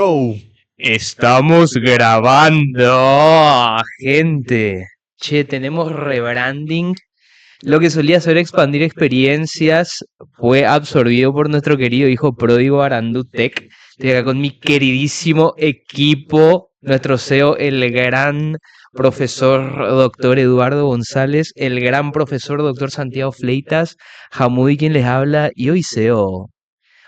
Oh, Estamos grabando, gente. Che, tenemos rebranding. Lo que solía ser expandir experiencias fue absorbido por nuestro querido hijo pródigo Arandutec. Estoy acá con mi queridísimo equipo, nuestro CEO, el gran profesor doctor Eduardo González, el gran profesor doctor Santiago Fleitas, Hamudi quien les habla, y hoy CEO.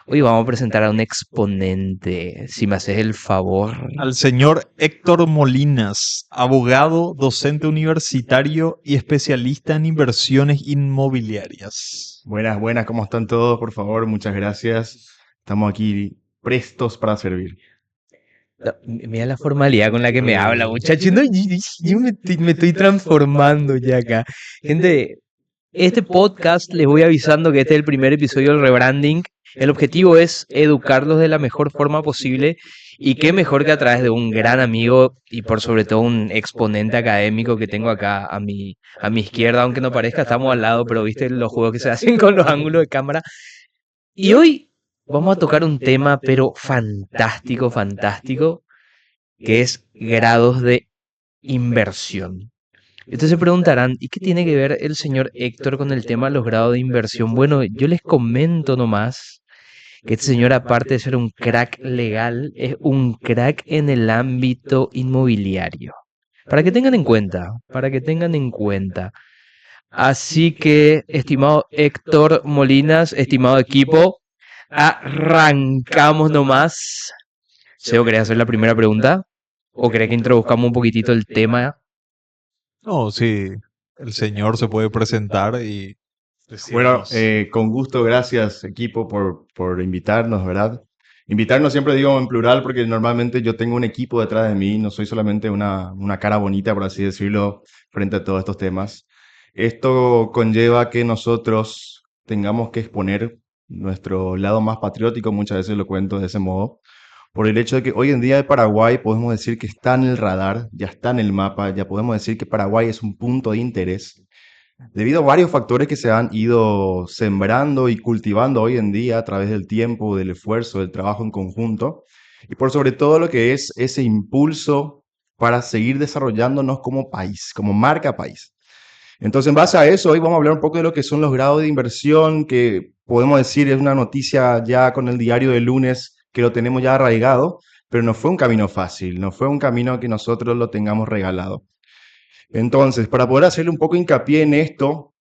Hoy vamos a presentar a un exponente, si me haces el favor. al señor Héctor Molinas, abogado, docente universitario y especialista en inversiones inmobiliarias. Buenas, buenas, ¿cómo están todos? Por favor, muchas gracias. Estamos aquí prestos para servir. No, mira la formalidad con la que me habla, muchacho. No, yo me estoy transformando ya acá. Gente, este podcast les voy avisando que este es el primer episodio del rebranding. El objetivo es educarlos de la mejor forma posible y qué mejor que a través de un gran amigo y por sobre todo un exponente académico que tengo acá a mi izquierda, aunque no parezca, estamos al lado, pero viste los juegos que se hacen con los ángulos de cámara. Y hoy vamos a tocar un tema, pero fantástico, fantástico, que es grados de inversión. Entonces se preguntarán, ¿y qué tiene que ver el señor Héctor con el tema de los grados de inversión? Bueno, yo les comento nomás que este señor, aparte de ser un crack legal, es un crack en el ámbito inmobiliario. Para que tengan en cuenta, para que tengan en cuenta. Así que, estimado Héctor Molinas, estimado equipo, arrancamos nomás. Seo, ¿querés hacer la primera pregunta? ¿O querés que introduzcamos un poquitito el tema? No, sí, el señor se puede presentar y Bueno, decirnos. con gusto, gracias equipo por invitarnos, ¿verdad? Invitarnos siempre digo en plural porque normalmente yo tengo un equipo detrás de mí, no soy solamente una cara bonita, por así decirlo, frente a todos estos temas. Esto conlleva que nosotros tengamos que exponer nuestro lado más patriótico, muchas veces lo cuento de ese modo, por el hecho de que hoy en día de Paraguay podemos decir que está en el radar, ya está en el mapa, ya podemos decir que Paraguay es un punto de interés debido a varios factores que se han ido sembrando y cultivando hoy en día a través del tiempo, del esfuerzo, del trabajo en conjunto, y por sobre todo lo que es ese impulso para seguir desarrollándonos como país, como marca país. Entonces, en base a eso, hoy vamos a hablar un poco de lo que son los grados de inversión, que podemos decir es una noticia ya con el diario de lunes que lo tenemos ya arraigado, pero no fue un camino fácil, no fue un camino que nosotros lo tengamos regalado. Entonces, para poder hacerle un poco hincapié en esto,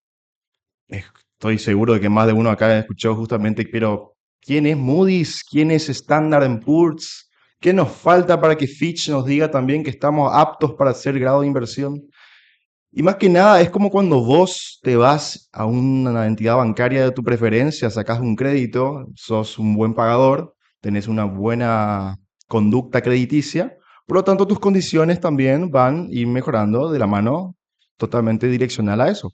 estoy seguro de que más de uno acá escuchó justamente, pero ¿quién es Moody's? ¿Quién es Standard Poor's? ¿Qué nos falta para que Fitch nos diga también que estamos aptos para hacer grado de inversión? Y más que nada, es como cuando vos te vas a una entidad bancaria de tu preferencia, sacas un crédito, sos un buen pagador, tenés una buena conducta crediticia, por lo tanto tus condiciones también van a ir mejorando de la mano totalmente direccional a eso.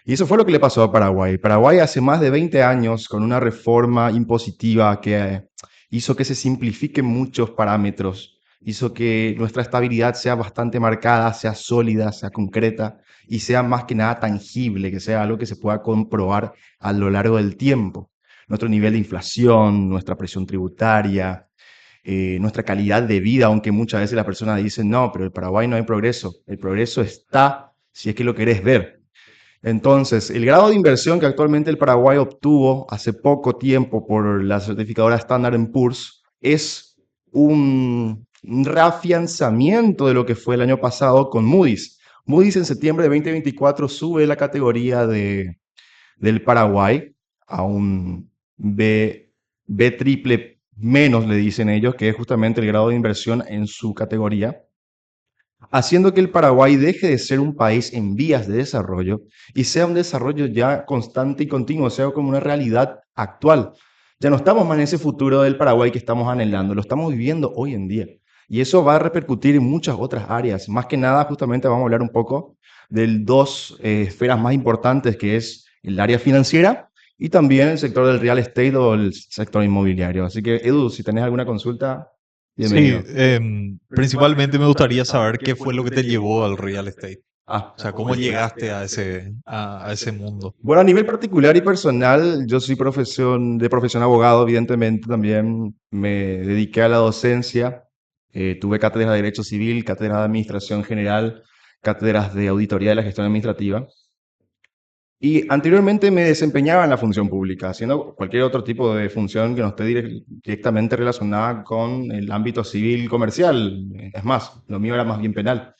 Y eso fue lo que le pasó a Paraguay. Paraguay hace más de 20 años, con una reforma impositiva que hizo que se simplifiquen muchos parámetros, hizo que nuestra estabilidad sea bastante marcada, sea sólida, sea concreta y sea más que nada tangible, que sea algo que se pueda comprobar a lo largo del tiempo. Nuestro nivel de inflación, nuestra presión tributaria, nuestra calidad de vida, aunque muchas veces las personas dicen, no, pero en Paraguay no hay progreso. El progreso está si es que lo querés ver. Entonces, el grado de inversión que actualmente el Paraguay obtuvo hace poco tiempo por la certificadora Standard Poor's es un reafianzamiento de lo que fue el año pasado con Moody's. Moody's en septiembre de 2024 sube la categoría del Paraguay a un B triple menos, le dicen ellos, que es justamente el grado de inversión en su categoría, haciendo que el Paraguay deje de ser un país en vías de desarrollo y sea un desarrollo ya constante y continuo, sea como una realidad actual. Ya no estamos más en ese futuro del Paraguay que estamos anhelando, lo estamos viviendo hoy en día. Y eso va a repercutir en muchas otras áreas. Más que nada, justamente vamos a hablar un poco de dos esferas más importantes, que es el área financiera y también el sector del real estate o el sector inmobiliario. Así que, Edu, si tenés alguna consulta, Sí, bienvenido. principalmente me gustaría saber qué fue lo que te llevó al real estate. Ah, O sea, ¿cómo llegaste a ese mundo? bueno, a nivel particular y personal, yo soy de profesión abogado, evidentemente también me dediqué a la docencia. Tuve cátedras de Derecho Civil, cátedras de Administración General, cátedras de Auditoría de la Gestión Administrativa. Y anteriormente me desempeñaba en la función pública, haciendo cualquier otro tipo de función que no esté directamente relacionada con el ámbito civil comercial. Es más, lo mío era más bien penal.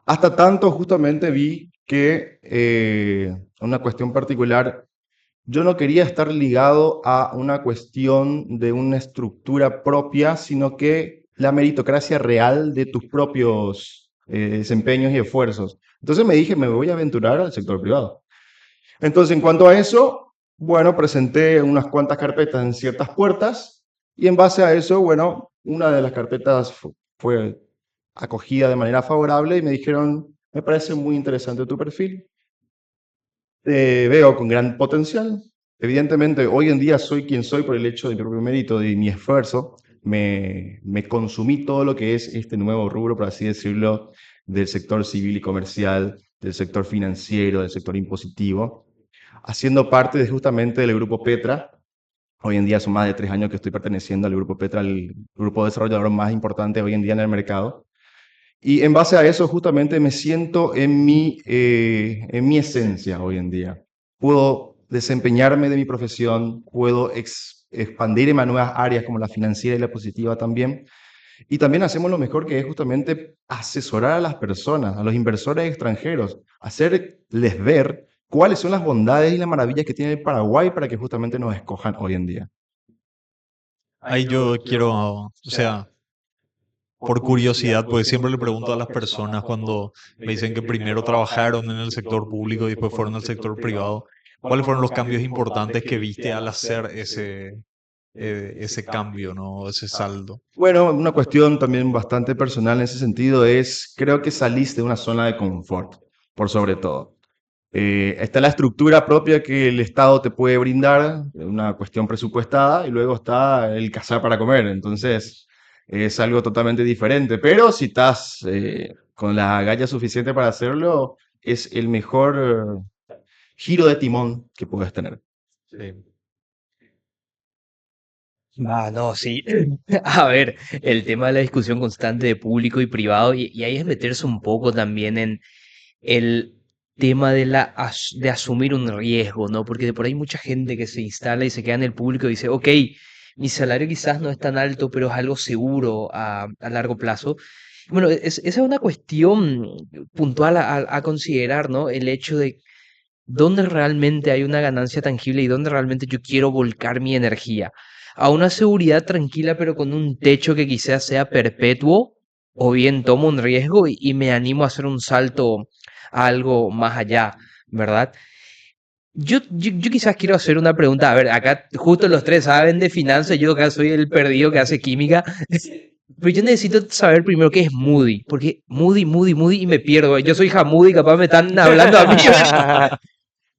Hasta tanto justamente vi que una cuestión particular, yo no quería estar ligado a una cuestión de una estructura propia, sino que la meritocracia real de tus propios desempeños y esfuerzos. Entonces me dije, me voy a aventurar al sector privado. Entonces, en cuanto a eso, bueno, presenté unas cuantas carpetas en ciertas puertas y en base a eso, bueno, una de las carpetas fue acogida de manera favorable y me dijeron, me parece muy interesante tu perfil, te veo con gran potencial. Evidentemente, hoy en día soy quien soy por el hecho de mi propio mérito y mi esfuerzo. Me consumí todo lo que es este nuevo rubro, por así decirlo, del sector civil y comercial, del sector financiero, del sector impositivo, haciendo parte de justamente del grupo Petra. Hoy en día son más de 3 años que estoy perteneciendo al grupo Petra, el grupo desarrollador más importante hoy en día en el mercado. Y en base a eso justamente me siento en mi esencia hoy en día. Puedo desempeñarme de mi profesión, puedo expandirme a nuevas áreas como la financiera y la positiva también. Y también hacemos lo mejor que es justamente asesorar a las personas, a los inversores extranjeros, hacerles ver cuáles son las bondades y las maravillas que tiene el Paraguay para que justamente nos escojan hoy en día. Ahí yo quiero, o sea, por curiosidad, pues siempre le pregunto a las personas cuando me dicen que primero trabajaron en el sector público y después fueron al sector privado, ¿cuáles fueron los cambios importantes que viste al hacer ese cambio, ¿no? Ese saldo. Bueno, una cuestión también bastante personal en ese sentido es, creo que saliste de una zona de confort, por sobre todo. Está la estructura propia que el Estado te puede brindar, una cuestión presupuestada, y luego está el cazar para comer. Entonces, es algo totalmente diferente. Pero si estás con la agallas suficiente para hacerlo, es el mejor giro de timón que puedes tener. Sí. Ah, no, sí. A ver, el tema de la discusión constante de público y privado, y ahí es meterse un poco también en el tema de de asumir un riesgo, ¿no? Porque de por ahí hay mucha gente que se instala y se queda en el público y dice, ok, mi salario quizás no es tan alto, pero es algo seguro a largo plazo. Bueno, esa es una cuestión puntual a considerar, ¿no? El hecho de dónde realmente hay una ganancia tangible y dónde realmente yo quiero volcar mi energía. A una seguridad tranquila, pero con un techo que quizás sea perpetuo, o bien tomo un riesgo y me animo a hacer un salto a algo más allá, ¿verdad? Yo quizás quiero hacer una pregunta. A ver, acá justo los tres saben de finanzas, yo acá soy el perdido que hace química. Pero yo necesito saber primero qué es Moody, porque Moody y me pierdo. Yo soy Hamoody, capaz me están hablando a mí.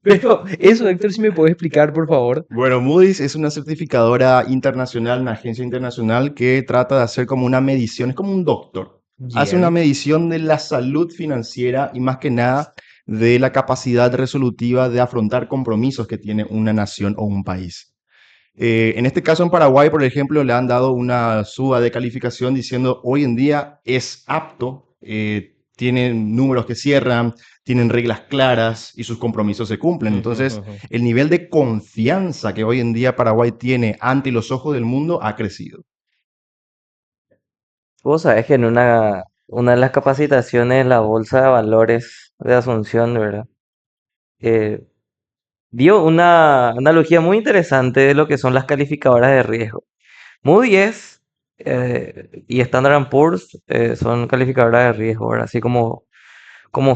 Pero eso, Héctor, si me puedes explicar, por favor. Bueno, Moody's es una certificadora internacional, una agencia internacional que trata de hacer como una medición, es como un doctor. Hace una Bien. medición de la salud financiera y más que nada de la capacidad resolutiva de afrontar compromisos que tiene una nación o un país. En este caso, en Paraguay, por ejemplo, le han dado una suba de calificación diciendo hoy en día es apto, tienen números que cierran, tienen reglas claras y sus compromisos se cumplen. Entonces, el nivel de confianza que hoy en día Paraguay tiene ante los ojos del mundo ha crecido. Vos sabés que en una de las capacitaciones, la Bolsa de Valores de Asunción, ¿verdad? Eh, dio una analogía muy interesante de lo que son las calificadoras de riesgo. Moody's y Standard Poor's son calificadoras de riesgo, ¿verdad? Así como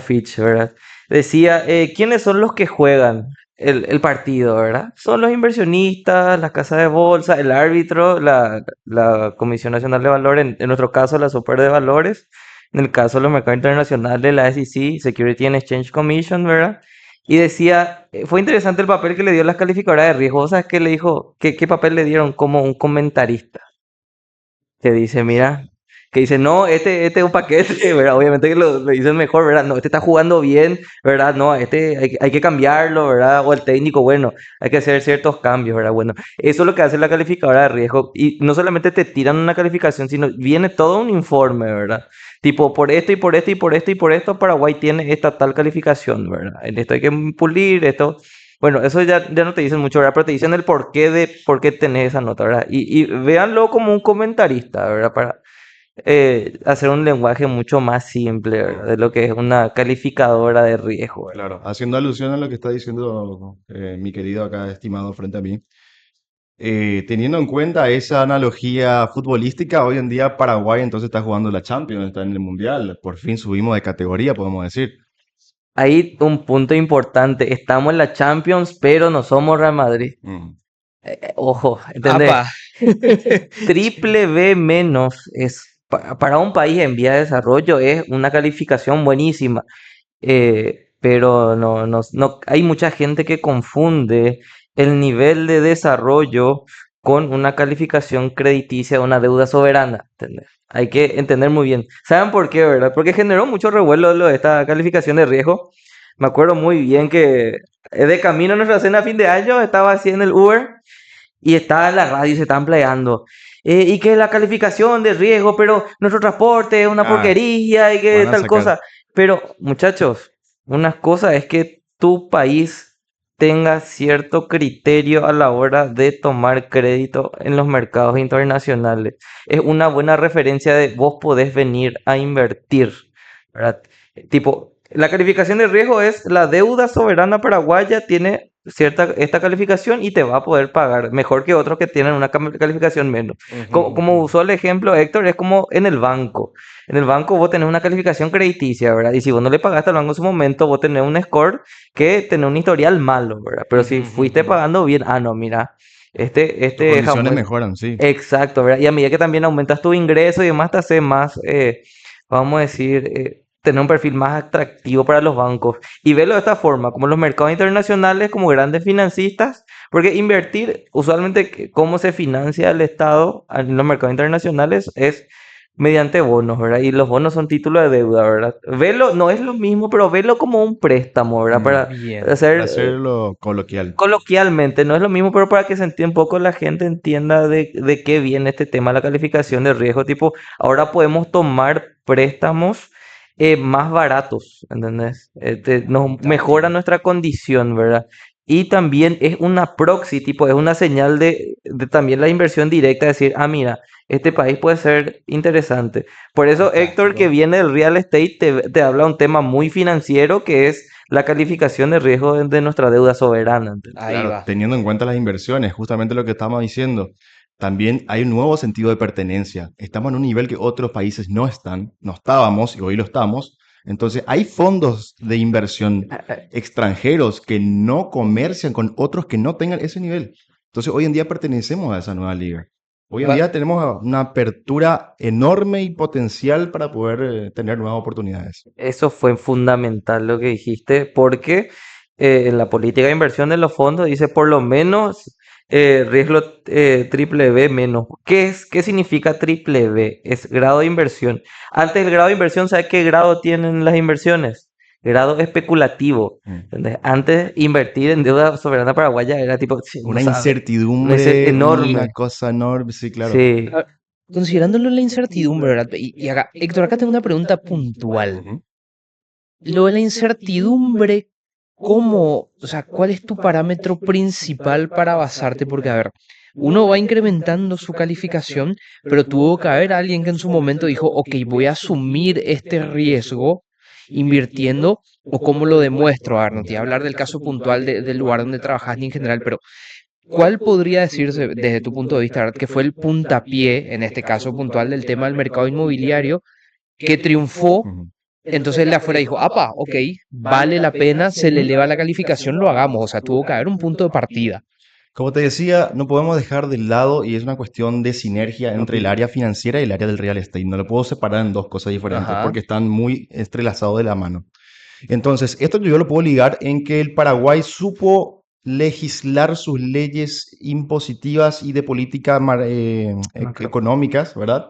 Fitch, ¿verdad? Decía, ¿quiénes son los que juegan el partido, ¿verdad? Son los inversionistas, las casas de bolsa, el árbitro, la Comisión Nacional de Valores, en nuestro caso la Super de Valores, en el caso de los mercados internacionales, la SEC, Security and Exchange Commission, ¿verdad? Y decía, fue interesante el papel que le dio las calificadoras de riesgo. O sea, que le dijo, ¿qué papel le dieron como un comentarista? Que dice, mira, que dicen, no, este es un paquete, ¿verdad? Obviamente que lo dicen mejor, ¿verdad? No, este está jugando bien, ¿verdad? No, este hay que cambiarlo, ¿verdad? O el técnico, bueno, hay que hacer ciertos cambios, ¿verdad? Bueno, eso es lo que hace la calificadora de riesgo. Y no solamente te tiran una calificación, sino viene todo un informe, ¿verdad? Tipo, por esto y por esto y por esto y por esto, Paraguay tiene esta tal calificación, ¿verdad? En esto hay que pulir, esto. Bueno, eso ya no te dicen mucho, ¿verdad? Pero te dicen el porqué de por qué tenés esa nota, ¿verdad? Y véanlo como un comentarista, ¿verdad? Para hacer un lenguaje mucho más simple, ¿verdad? De lo que es una calificadora de riesgo, ¿verdad? Claro, haciendo alusión a lo que está diciendo mi querido acá, estimado frente a mí, teniendo en cuenta esa analogía futbolística, hoy en día Paraguay entonces está jugando la Champions, está en el Mundial, por fin subimos de categoría, podemos decir. Hay un punto importante, estamos en la Champions, pero no somos Real Madrid. Mm. Ojo, ¿entendés? Apa. Triple B menos es para un país en vía de desarrollo es una calificación buenísima. Pero no, hay mucha gente que confunde el nivel de desarrollo con una calificación crediticia de una deuda soberana, ¿entendés? Hay que entender muy bien. ¿Saben por qué, verdad? Porque generó mucho revuelo lo de esta calificación de riesgo. Me acuerdo muy bien que de camino a nuestra cena a fin de año estaba así en el Uber y estaba en la radio y se estaban peleando. Y que la calificación de riesgo, pero nuestro transporte es una Ah, porquería y que van a tal sacar. cosa. Pero, muchachos, una cosa es que tu país tenga cierto criterio a la hora de tomar crédito en los mercados internacionales. Es una buena referencia de vos podés venir a invertir, ¿verdad? Tipo, la calificación de riesgo es la deuda soberana paraguaya tiene esta calificación y te va a poder pagar mejor que otros que tienen una calificación menos. Como usó el ejemplo Héctor, es como en el banco. En el banco vos tenés una calificación crediticia, ¿verdad? Y si vos no le pagaste al banco en su momento, vos tenés un score que tenés un historial malo, ¿verdad? Pero si fuiste pagando bien, no, mira, Tus condiciones mejoran, sí. Exacto, ¿verdad? Y a medida que también aumentas tu ingreso y demás, te hace más, vamos a decir, tener un perfil más atractivo para los bancos. Y verlo de esta forma, como los mercados internacionales, como grandes financistas, porque invertir, usualmente, cómo se financia el Estado en los mercados internacionales es mediante bonos, ¿verdad? Y los bonos son títulos de deuda, ¿verdad? Velo, no es lo mismo, pero velo como un préstamo, ¿verdad? Para Bien. hacer Para hacerlo coloquial. coloquialmente, no es lo mismo, pero para que se entienda un poco la gente entienda de qué viene este tema, la calificación de riesgo. Tipo, ahora podemos tomar préstamos más baratos, ¿entendés? Nos mejora nuestra condición, ¿verdad? Y también es una proxy, tipo, es una señal de también la inversión directa, decir, mira, este país puede ser interesante. Por eso Héctor, que Fantástico. viene del real estate, te habla un tema muy financiero que es la calificación de riesgo de nuestra deuda soberana. ¿Entendés? Ahí Claro, va. teniendo en cuenta las inversiones, justamente lo que estamos diciendo, también hay un nuevo sentido de pertenencia. Estamos en un nivel que otros países no están, no estábamos y hoy lo estamos. Entonces, hay fondos de inversión extranjeros que no comercian con otros que no tengan ese nivel. Entonces, hoy en día pertenecemos a esa nueva liga. Hoy en Va- día tenemos una apertura enorme y potencial para poder tener nuevas oportunidades. Eso fue fundamental lo que dijiste, porque en la política de inversión de los fondos dice por lo menos riesgo triple B menos. ¿Qué significa triple B? Es grado de inversión. Antes del grado de inversión, ¿sabes qué grado tienen las inversiones? Grado especulativo. Mm. ¿Entendés? Antes invertir en deuda soberana paraguaya era tipo, sí, no Una sabe, incertidumbre, una enorme. cosa enorme, sí, claro. Sí. a- Considerándolo la incertidumbre, ¿verdad? Y acá, Héctor, acá tengo una pregunta puntual. Ujú. Lo de la incertidumbre, ¿cómo, o sea, cuál es tu parámetro principal para basarte? Porque, a ver, uno va incrementando su calificación, pero tuvo que haber alguien que en su momento dijo, ok, voy a asumir este riesgo invirtiendo, o cómo lo demuestro. A ver, no te voy a hablar del caso puntual del lugar donde trabajas ni en general, pero ¿cuál podría decirse desde tu punto de vista, verdad, que fue el puntapié, en este caso puntual, del tema del mercado inmobiliario, que triunfó? Ujú. Entonces el de afuera dijo, apa, ok, vale la pena, se le eleva la calificación, lo hagamos. O sea, tuvo que haber un punto de partida. Como te decía, no podemos dejar de lado y es una cuestión de sinergia entre el área financiera y el área del real estate. No lo puedo separar en dos cosas diferentes Ajá. porque están muy entrelazados de la mano. Entonces, esto yo lo puedo ligar en que el Paraguay supo legislar sus leyes impositivas y de política económicas, ¿verdad?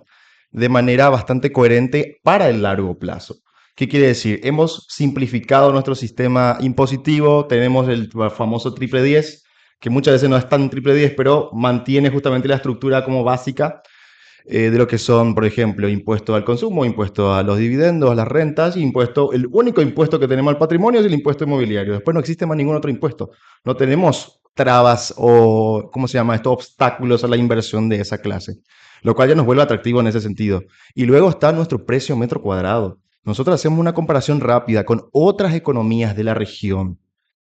de manera bastante coherente para el largo plazo. ¿Qué quiere decir? Hemos simplificado nuestro sistema impositivo, tenemos el famoso triple 10, que muchas veces no es tan triple 10, pero mantiene justamente la estructura como básica de lo que son, por ejemplo, impuesto al consumo, impuesto a los dividendos, a las rentas, impuesto, el único impuesto que tenemos al patrimonio es el impuesto inmobiliario. Después no existe más ningún otro impuesto. No tenemos trabas o, ¿cómo se llama esto? Obstáculos a la inversión de esa clase, lo cual ya nos vuelve atractivo en ese sentido. Y luego está nuestro precio metro cuadrado. Nosotros hacemos una comparación rápida con otras economías de la región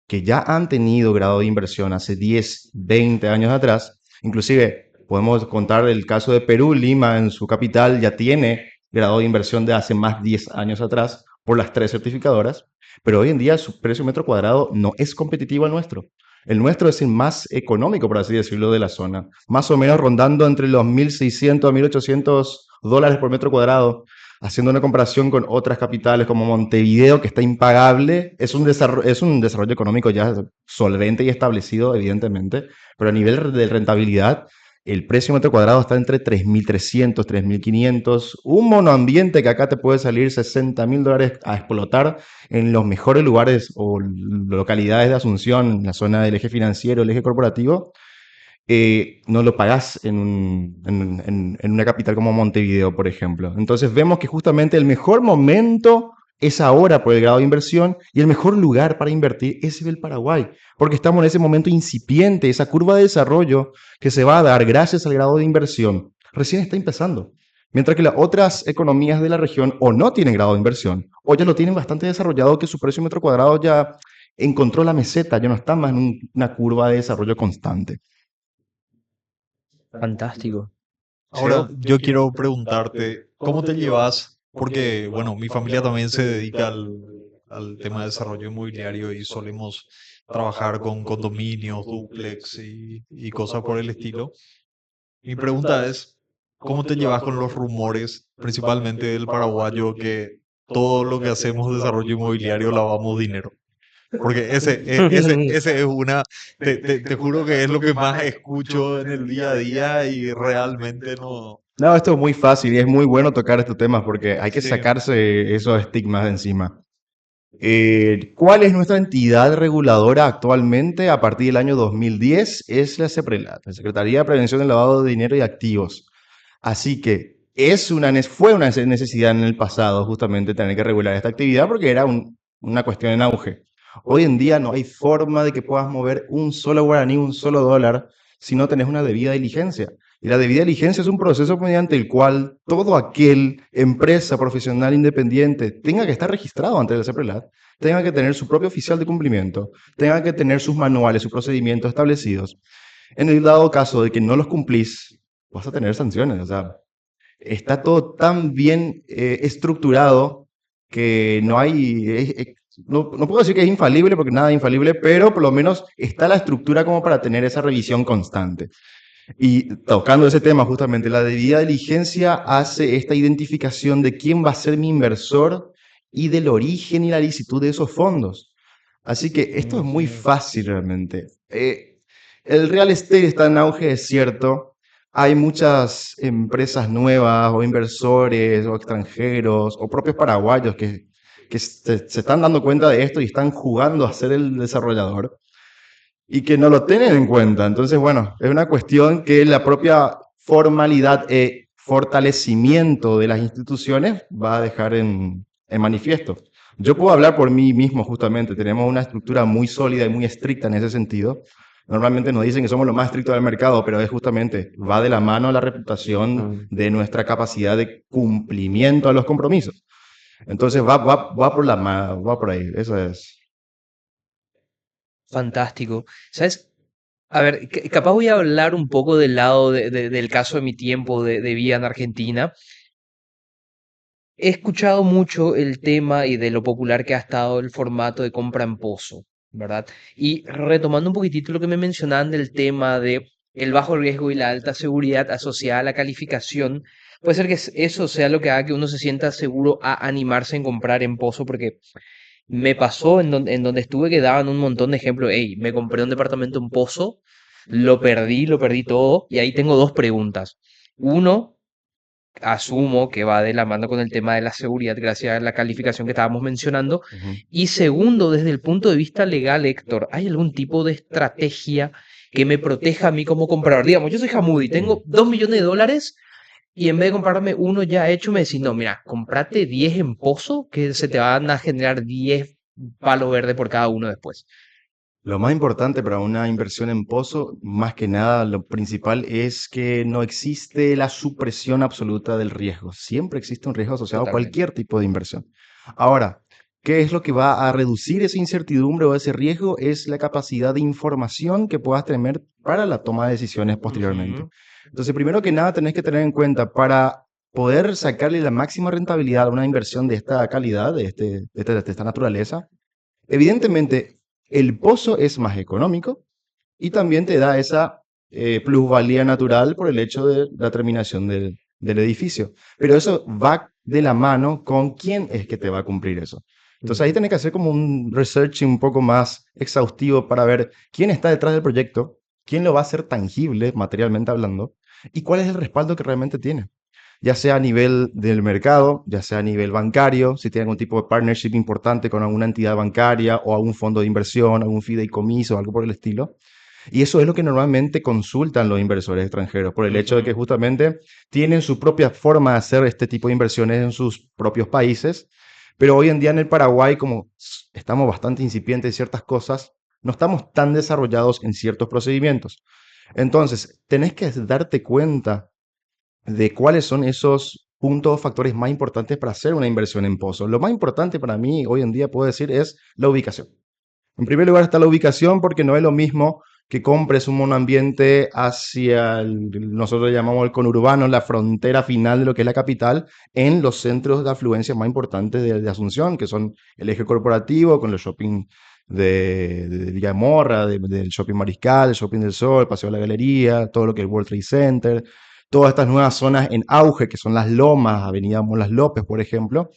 que ya han tenido grado de inversión hace 10, 20 años atrás. Inclusive podemos contar el caso de Perú. Lima en su capital ya tiene grado de inversión de hace más de 10 años atrás por las 3 certificadoras, pero hoy en día su precio metro cuadrado no es competitivo al nuestro. El nuestro es el más económico, por así decirlo, de la zona, más o menos rondando entre los 1.600 a 1.800 dólares por metro cuadrado, haciendo una comparación con otras capitales como Montevideo, que está impagable. Es un desarrollo económico ya solvente y establecido, evidentemente, pero a nivel de rentabilidad, el precio metro cuadrado está entre 3.300, 3.500. Un monoambiente que acá te puede salir 60.000 dólares a explotar en los mejores lugares o localidades de Asunción, en la zona del eje financiero, el eje corporativo, no lo pagás en una capital como Montevideo, por ejemplo. Entonces vemos que justamente el mejor momento es ahora por el grado de inversión y el mejor lugar para invertir es el Paraguay, porque estamos en ese momento incipiente, esa curva de desarrollo que se va a dar gracias al grado de inversión, recién está empezando. Mientras que las otras economías de la región o no tienen grado de inversión o ya lo tienen bastante desarrollado, que su precio metro cuadrado ya encontró la meseta, ya no está más en una curva de desarrollo constante. Fantástico. Ahora, yo quiero preguntarte, ¿cómo te llevas? Porque, bueno, mi familia también se dedica al tema de desarrollo inmobiliario y solemos trabajar con condominios, dúplex y cosas por el estilo. Mi pregunta es, ¿cómo te llevas con los rumores, principalmente del paraguayo, que todo lo que hacemos de desarrollo inmobiliario lavamos dinero? Porque ese es te juro que es lo que más escucho en el día a día y realmente no. No, esto es muy fácil y es muy bueno tocar estos temas porque hay que Sí, sacarse esos estigmas de encima. ¿Cuál es nuestra entidad reguladora actualmente a partir del año 2010? Es la CEPRELAT, la Secretaría de Prevención del Lavado de Dinero y Activos. Así que fue una necesidad en el pasado justamente tener que regular esta actividad porque era una cuestión en auge. Hoy en día no hay forma de que puedas mover un solo guaraní, un solo dólar, si no tenés una debida diligencia. Y la debida diligencia es un proceso mediante el cual todo aquel empresa profesional independiente tenga que estar registrado ante el CEPRELAT, tenga que tener su propio oficial de cumplimiento, tenga que tener sus manuales, sus procedimientos establecidos. En el dado caso de que no los cumplís, vas a tener sanciones. O sea, está todo tan bien estructurado que no hay, no puedo decir que es infalible porque nada es infalible, pero por lo menos está la estructura como para tener esa revisión constante. Y tocando ese tema, justamente, la debida diligencia hace esta identificación de quién va a ser mi inversor y del origen y la licitud de esos fondos. Así que esto es muy Ujú. fácil realmente. El real estate está en auge, es cierto. Hay muchas empresas nuevas o inversores o extranjeros o propios paraguayos que se están dando cuenta de esto y están jugando a ser el desarrollador y que no lo tienen en cuenta. Entonces, bueno, es una cuestión que la propia formalidad y fortalecimiento de las instituciones va a dejar en manifiesto. Yo puedo hablar por mí mismo, justamente. Tenemos una estructura muy sólida y muy estricta en ese sentido. Normalmente nos dicen que somos lo más estricto del mercado, pero es justamente, va de la mano a la reputación Mm. de nuestra capacidad de cumplimiento a los compromisos. Entonces va por ahí, eso es. Fantástico. ¿Sabes? A ver, capaz voy a hablar un poco del lado del caso de mi tiempo de vida en Argentina. He escuchado mucho el tema y de lo popular que ha estado el formato de compra en pozo, ¿verdad? Y retomando un poquitito lo que me mencionaban del tema de el bajo riesgo y la alta seguridad asociada a la calificación, puede ser que eso sea lo que haga que uno se sienta seguro a animarse en comprar en pozo, porque me pasó en donde estuve que daban un montón de ejemplos. Hey, me compré un departamento en Pozo, lo perdí todo. Y ahí tengo dos preguntas. Uno, asumo que va de la mano con el tema de la seguridad, gracias a la calificación que estábamos mencionando. Ujú. Y segundo, desde el punto de vista legal, Héctor, ¿hay algún tipo de estrategia que me proteja a mí como comprador? Digamos, yo soy Hamudi, tengo 2 millones de dólares y en vez de comprarme uno ya hecho, me decís, no, mira, comprate 10 en pozo, que se te van a generar 10 palos verdes por cada uno después. Lo más importante para una inversión en pozo, más que nada, lo principal es que no existe la supresión absoluta del riesgo. Siempre existe un riesgo asociado a Totalmente. cualquier tipo de inversión. Ahora, ¿qué es lo que va a reducir esa incertidumbre o ese riesgo? Es la capacidad de información que puedas tener para la toma de decisiones posteriormente. Ujú. Entonces, primero que nada, tenés que tener en cuenta para poder sacarle la máxima rentabilidad a una inversión de esta calidad, de esta naturaleza. Evidentemente, el pozo es más económico y también te da esa plusvalía natural por el hecho de la terminación del edificio. Pero eso va de la mano con quién es que te va a cumplir eso. Entonces ahí tenés que hacer como un research un poco más exhaustivo para ver quién está detrás del proyecto, quién lo va a hacer tangible, materialmente hablando, y cuál es el respaldo que realmente tiene, ya sea a nivel del mercado, ya sea a nivel bancario, si tiene algún tipo de partnership importante con alguna entidad bancaria o algún fondo de inversión, algún fideicomiso, algo por el estilo. Y eso es lo que normalmente consultan los inversores extranjeros, por el hecho de que Ujú. justamente tienen su propia forma de hacer este tipo de inversiones en sus propios países. Pero hoy en día en el Paraguay, como estamos bastante incipientes en ciertas cosas, no estamos tan desarrollados en ciertos procedimientos. Entonces, tenés que darte cuenta de cuáles son esos puntos o factores más importantes para hacer una inversión en pozo. Lo más importante para mí hoy en día, puedo decir, es la ubicación. En primer lugar está la ubicación porque no es lo mismo que compres un monoambiente hacia, nosotros le llamamos el conurbano, la frontera final de lo que es la capital, en los centros de afluencia más importantes de Asunción, que son el eje corporativo, con los shopping de Villa Morra, del shopping Mariscal, el shopping del Sol, Paseo de la Galería, todo lo que es el World Trade Center, todas estas nuevas zonas en auge, que son las Lomas, Avenida Molas López, por ejemplo,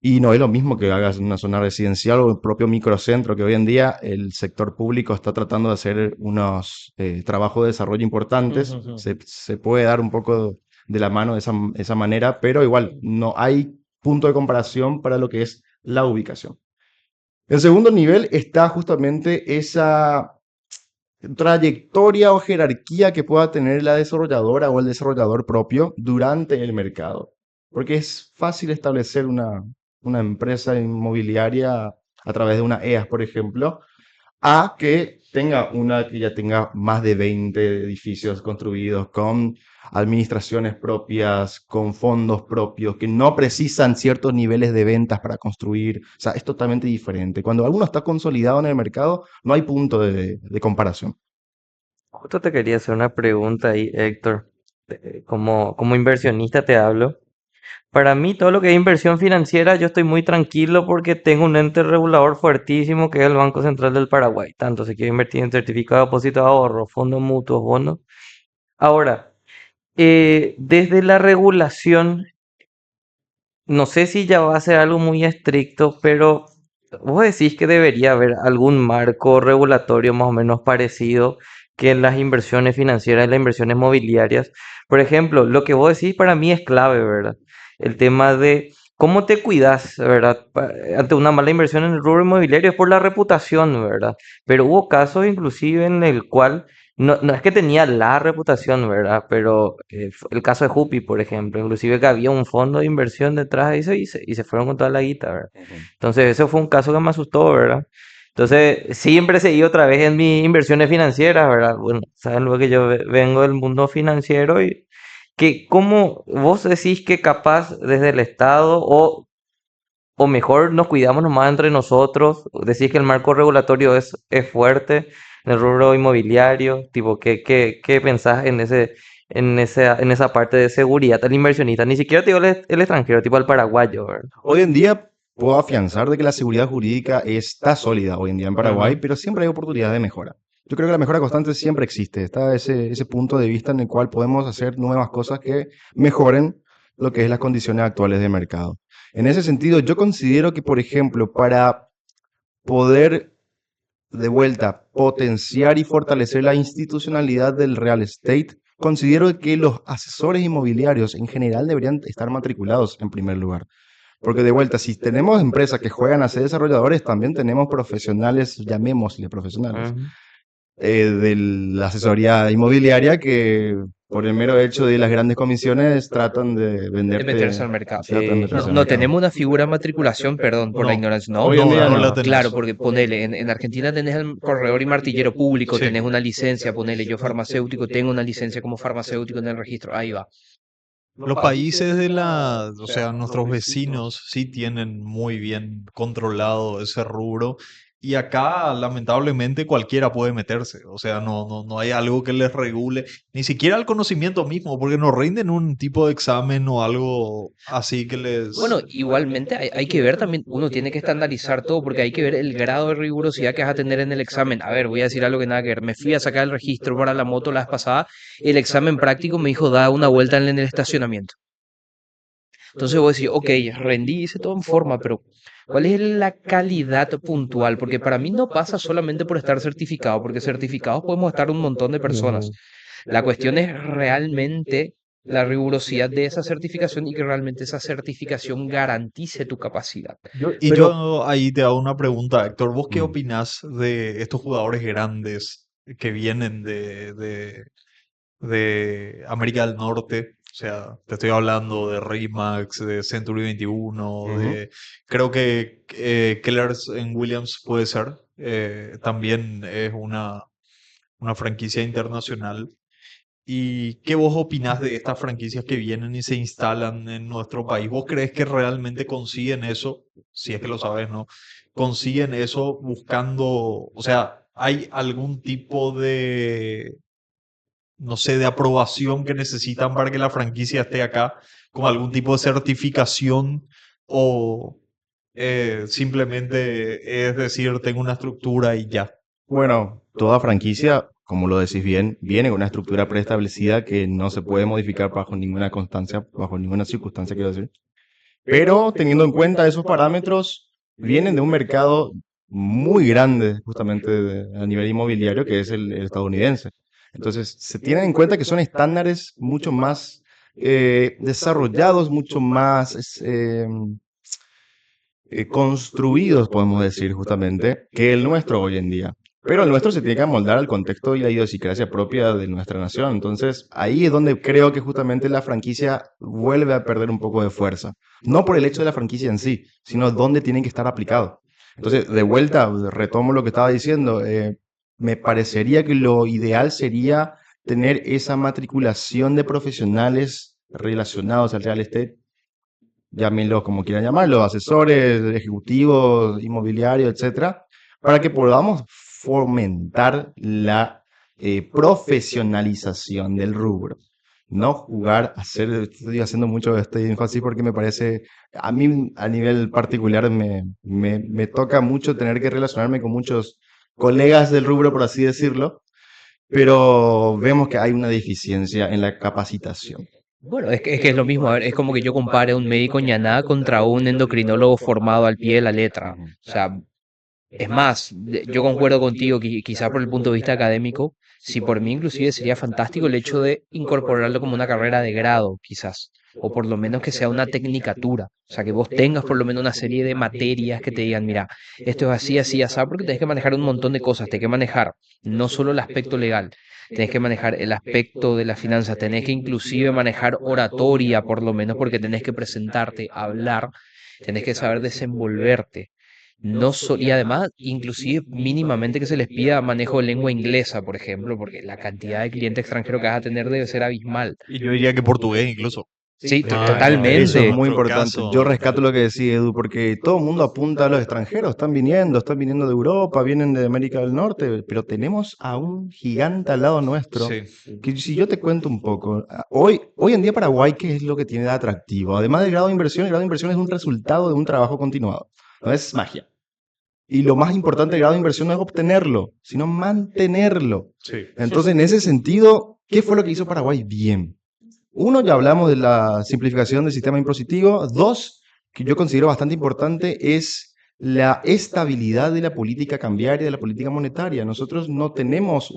y no es lo mismo que hagas en una zona residencial o el propio microcentro, que hoy en día el sector público está tratando de hacer unos trabajos de desarrollo importantes. Ujú. Se puede dar un poco de la mano de esa manera, pero igual no hay punto de comparación para lo que es la ubicación. En segundo nivel está justamente esa trayectoria o jerarquía que pueda tener la desarrolladora o el desarrollador propio durante el mercado. Porque es fácil establecer una empresa inmobiliaria a través de una EAS, por ejemplo, a que tenga una que ya tenga más de 20 edificios construidos con administraciones propias, con fondos propios, que no precisan ciertos niveles de ventas para construir. O sea, es totalmente diferente. Cuando alguno está consolidado en el mercado, no hay punto de comparación. Justo te quería hacer una pregunta ahí, Héctor. Como inversionista te hablo. Para mí, todo lo que es inversión financiera, yo estoy muy tranquilo porque tengo un ente regulador fuertísimo que es el Banco Central del Paraguay. Tanto si quiero invertir en certificado de depósito de ahorro, fondos mutuos, bonos. Ahora, desde la regulación, no sé si ya va a ser algo muy estricto, pero vos decís que debería haber algún marco regulatorio más o menos parecido que en las inversiones financieras y las inversiones mobiliarias. Por ejemplo, lo que vos decís para mí es clave, ¿verdad? El tema de cómo te cuidas, ¿verdad? Ante una mala inversión en el rubro inmobiliario es por la reputación, ¿verdad? Pero hubo casos inclusive en el cual no es que tenía la reputación, ¿verdad? Pero el caso de Jupi, por ejemplo, inclusive que había un fondo de inversión detrás de eso y se fueron con toda la guita, ¿verdad? Ujú. Entonces, eso fue un caso que me asustó, ¿verdad? Entonces, siempre seguí otra vez en mis inversiones financieras, ¿verdad? Bueno, saben lo que yo vengo del mundo financiero y que cómo vos decís que capaz desde el Estado o mejor nos cuidamos nomás entre nosotros, decís que el marco regulatorio es fuerte en el rubro inmobiliario, tipo, ¿qué pensás en esa parte de seguridad al inversionista? Ni siquiera te digo el extranjero, tipo al paraguayo, ¿verdad? Hoy en día puedo afianzar de que la seguridad jurídica está sólida hoy en día en Paraguay, Ujú. pero siempre hay oportunidades de mejora. Yo creo que la mejora constante siempre existe. Está ese punto de vista en el cual podemos hacer nuevas cosas que mejoren lo que es las condiciones actuales de mercado. En ese sentido, yo considero que, por ejemplo, para poder de vuelta potenciar y fortalecer la institucionalidad del real estate, considero que los asesores inmobiliarios en general deberían estar matriculados en primer lugar. Porque de vuelta, si tenemos empresas que juegan a ser desarrolladores, también tenemos profesionales, llamémosle profesionales, Ujú. de la asesoría inmobiliaria que por el mero hecho de las grandes comisiones tratan de De venderte, meterse al mercado. tratan de No, meterse al no mercado. tenemos una figura de matriculación, perdón por la No, ignorancia, ¿no? Hoy en día no la no. tenés. Claro, porque ponele, en Argentina tenés el corredor y martillero público, Sí. tenés una licencia, ponele, yo farmacéutico, tengo una licencia como farmacéutico en el registro, ahí va. Los países o sea, nuestros vecinos sí tienen muy bien controlado ese rubro y acá lamentablemente cualquiera puede meterse, o sea, no hay algo que les regule, ni siquiera el conocimiento mismo, porque no rinden un tipo de examen o algo así que les... Bueno, igualmente hay que ver también, uno tiene que estandarizar todo porque hay que ver el grado de rigurosidad que vas a tener en el examen. A ver, voy a decir algo que nada que ver. Me fui a sacar el registro para la moto la vez pasada, el examen práctico me dijo da una vuelta en el estacionamiento. Entonces voy a decir, ok, rendí, hice todo en forma, pero ¿cuál es la calidad puntual? Porque para mí no pasa solamente por estar certificado, porque certificados podemos estar un montón de personas. Ujú. La cuestión es realmente la rigurosidad de esa certificación y que realmente esa certificación garantice tu capacidad. Y Pero, yo ahí te hago una pregunta, Héctor, ¿vos qué mm, opinás de estos jugadores grandes que vienen de América del Norte? O sea, te estoy hablando de Remax, de Century 21, ujú. creo que Kellers en Williams puede ser. También es una franquicia internacional. ¿Y qué vos opinás de estas franquicias que vienen y se instalan en nuestro país? ¿Vos crees que realmente consiguen eso? Si es que lo sabes, ¿no? Consiguen eso buscando, o sea, ¿hay algún tipo de, no sé, de aprobación que necesitan para que la franquicia esté acá, con algún tipo de certificación o simplemente es decir, tengo una estructura y ya? Bueno, toda franquicia, como lo decís bien, viene con una estructura preestablecida que no se puede modificar bajo ninguna constancia, bajo ninguna circunstancia, quiero decir. Pero teniendo en cuenta esos parámetros, vienen de un mercado muy grande, justamente a nivel inmobiliario, que es el estadounidense. Entonces, se tienen en cuenta que son estándares mucho más desarrollados, mucho más construidos, podemos decir justamente, que el nuestro hoy en día. Pero el nuestro se tiene que amoldar al contexto y la idiosincrasia propia de nuestra nación. Entonces, ahí es donde creo que justamente la franquicia vuelve a perder un poco de fuerza. No por el hecho de la franquicia en sí, sino dónde tienen que estar aplicados. Entonces, de vuelta, retomo lo que estaba diciendo. Me parecería que lo ideal sería tener esa matriculación de profesionales relacionados al real estate, llámenlo como quieran llamarlo, asesores, ejecutivos, inmobiliarios, etcétera, para que podamos fomentar la profesionalización del rubro. No jugar a hacer, estoy haciendo mucho este énfasis porque me parece, a mí a nivel particular me toca mucho tener que relacionarme con muchos colegas del rubro, por así decirlo, pero vemos que hay una deficiencia en la capacitación. Bueno, es que es lo mismo, a ver, es como que yo compare a un médico ñaná contra un endocrinólogo formado al pie de la letra. Ujú. O sea, es más, yo concuerdo contigo, quizá por el punto de vista académico, si por mí inclusive sería fantástico el hecho de incorporarlo como una carrera de grado, quizás, o por lo menos que sea una tecnicatura, o sea, que vos tengas por lo menos una serie de materias que te digan, mira, esto es así, así, así, porque tenés que manejar un montón de cosas, tenés que manejar no solo el aspecto legal, tenés que manejar el aspecto de las finanzas, tenés que inclusive manejar oratoria, por lo menos porque tenés que presentarte, hablar, tenés que saber desenvolverte. Y además, inclusive mínimamente que se les pida manejo de lengua inglesa, por ejemplo, porque la cantidad de cliente extranjero que vas a tener debe ser abismal. Y yo diría que portugués incluso. Sí, Eso es totalmente. muy Nuestro importante. Yo caso, rescato lo que decía Edu, porque todo el mundo apunta a los extranjeros, están viniendo de Europa, vienen de América del Norte, pero tenemos a un gigante al lado nuestro. sí. Que si yo te cuento un poco, hoy en día Paraguay, ¿qué es lo que tiene de atractivo? Además del grado de inversión, el grado de inversión es un resultado de un trabajo continuado, no es magia. Y lo más importante del grado de inversión no es obtenerlo, sino mantenerlo. Sí. Entonces, en ese sentido, ¿qué fue lo que hizo Paraguay bien? Uno, ya hablamos de la simplificación del sistema impositivo. Dos, que yo considero bastante importante, es la estabilidad de la política cambiaria, de la política monetaria. Nosotros no tenemos